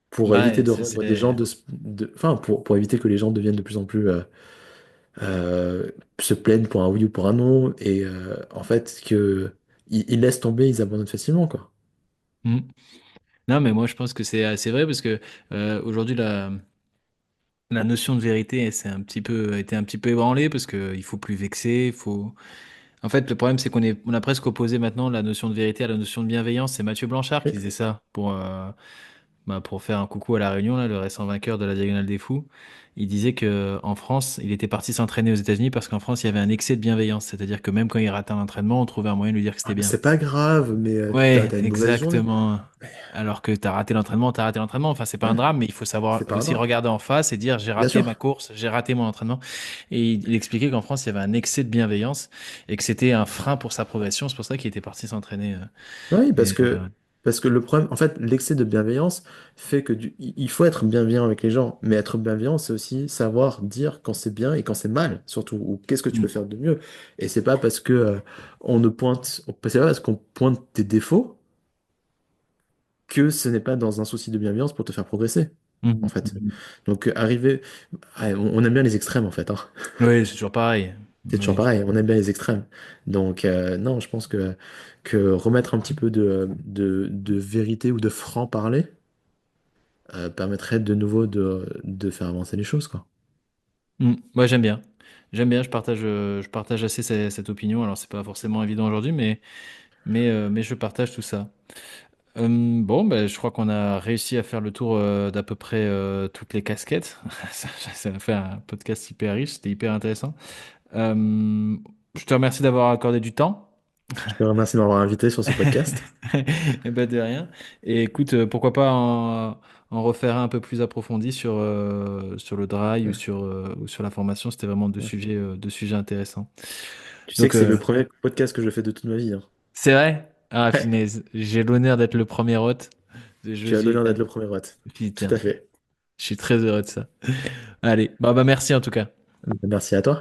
Pour éviter Ouais, de rendre des gens enfin, pour éviter que les gens deviennent de plus en plus se plaignent pour un oui ou pour un non et en fait que ils laissent tomber, ils abandonnent facilement, quoi. Mhm. Non, mais moi je pense que c'est vrai parce que aujourd'hui la notion de vérité elle s'est un petit peu a été un petit peu ébranlée parce que il faut plus vexer, il faut. En fait, le problème c'est on a presque opposé maintenant la notion de vérité à la notion de bienveillance. C'est Mathieu Blanchard qui Oui. disait ça pour faire un coucou à La Réunion, là, le récent vainqueur de la Diagonale des Fous. Il disait que en France, il était parti s'entraîner aux États-Unis parce qu'en France, il y avait un excès de bienveillance. C'est-à-dire que même quand il ratait un entraînement, on trouvait un moyen de lui dire que Ah, c'était mais bien. c'est pas grave, mais Ouais, t'as une mauvaise journée. exactement. Alors que t'as raté l'entraînement, t'as raté l'entraînement. Enfin, c'est pas un Ouais, drame, mais il faut savoir c'est pas un aussi drame. regarder en face et dire j'ai Bien raté ma sûr. course, j'ai raté mon entraînement. Et il expliquait qu'en France, il y avait un excès de bienveillance et que c'était un frein pour sa progression. C'est pour ça qu'il était parti s'entraîner. Oui, Et, parce que le problème, en fait, l'excès de bienveillance fait que il faut être bienveillant avec les gens, mais être bienveillant, c'est aussi savoir dire quand c'est bien et quand c'est mal, surtout, ou qu'est-ce que tu peux Mm, faire de mieux. Et c'est pas parce que on ne pointe, c'est pas parce qu'on pointe tes défauts que ce n'est pas dans un souci de bienveillance pour te faire progresser, en mm, fait. mm. Donc arriver, ouais, on aime bien les extrêmes, en fait, hein. Oui, c'est toujours pareil. C'est toujours Oui. pareil, on aime bien les extrêmes. Donc, non, je pense que remettre un petit peu de vérité ou de franc-parler permettrait de nouveau de faire avancer les choses, quoi. Moi, j'aime bien. J'aime bien, je partage assez cette opinion. Alors, c'est pas forcément évident aujourd'hui, mais je partage tout ça. Bon, ben, je crois qu'on a réussi à faire le tour d'à peu près toutes les casquettes. Ça a fait un podcast hyper riche, c'était hyper intéressant. Euh, je te remercie d'avoir accordé du temps. Je te remercie de m'avoir invité sur ce podcast. Et ben de rien. Et écoute, pourquoi pas en refaire un peu plus approfondi sur le drive Ouais, ou sur la formation. C'était vraiment ouais. deux sujets intéressants. Tu sais Donc, que c'est le premier podcast que je fais de toute ma vie, hein. c'est vrai? Ah, Ouais, finesse. J'ai l'honneur d'être le premier hôte. tu as l'honneur Génial. d'être le premier vote. Tout Putain, à fait. je suis très heureux de ça. Allez, bah merci en tout cas. Merci à toi.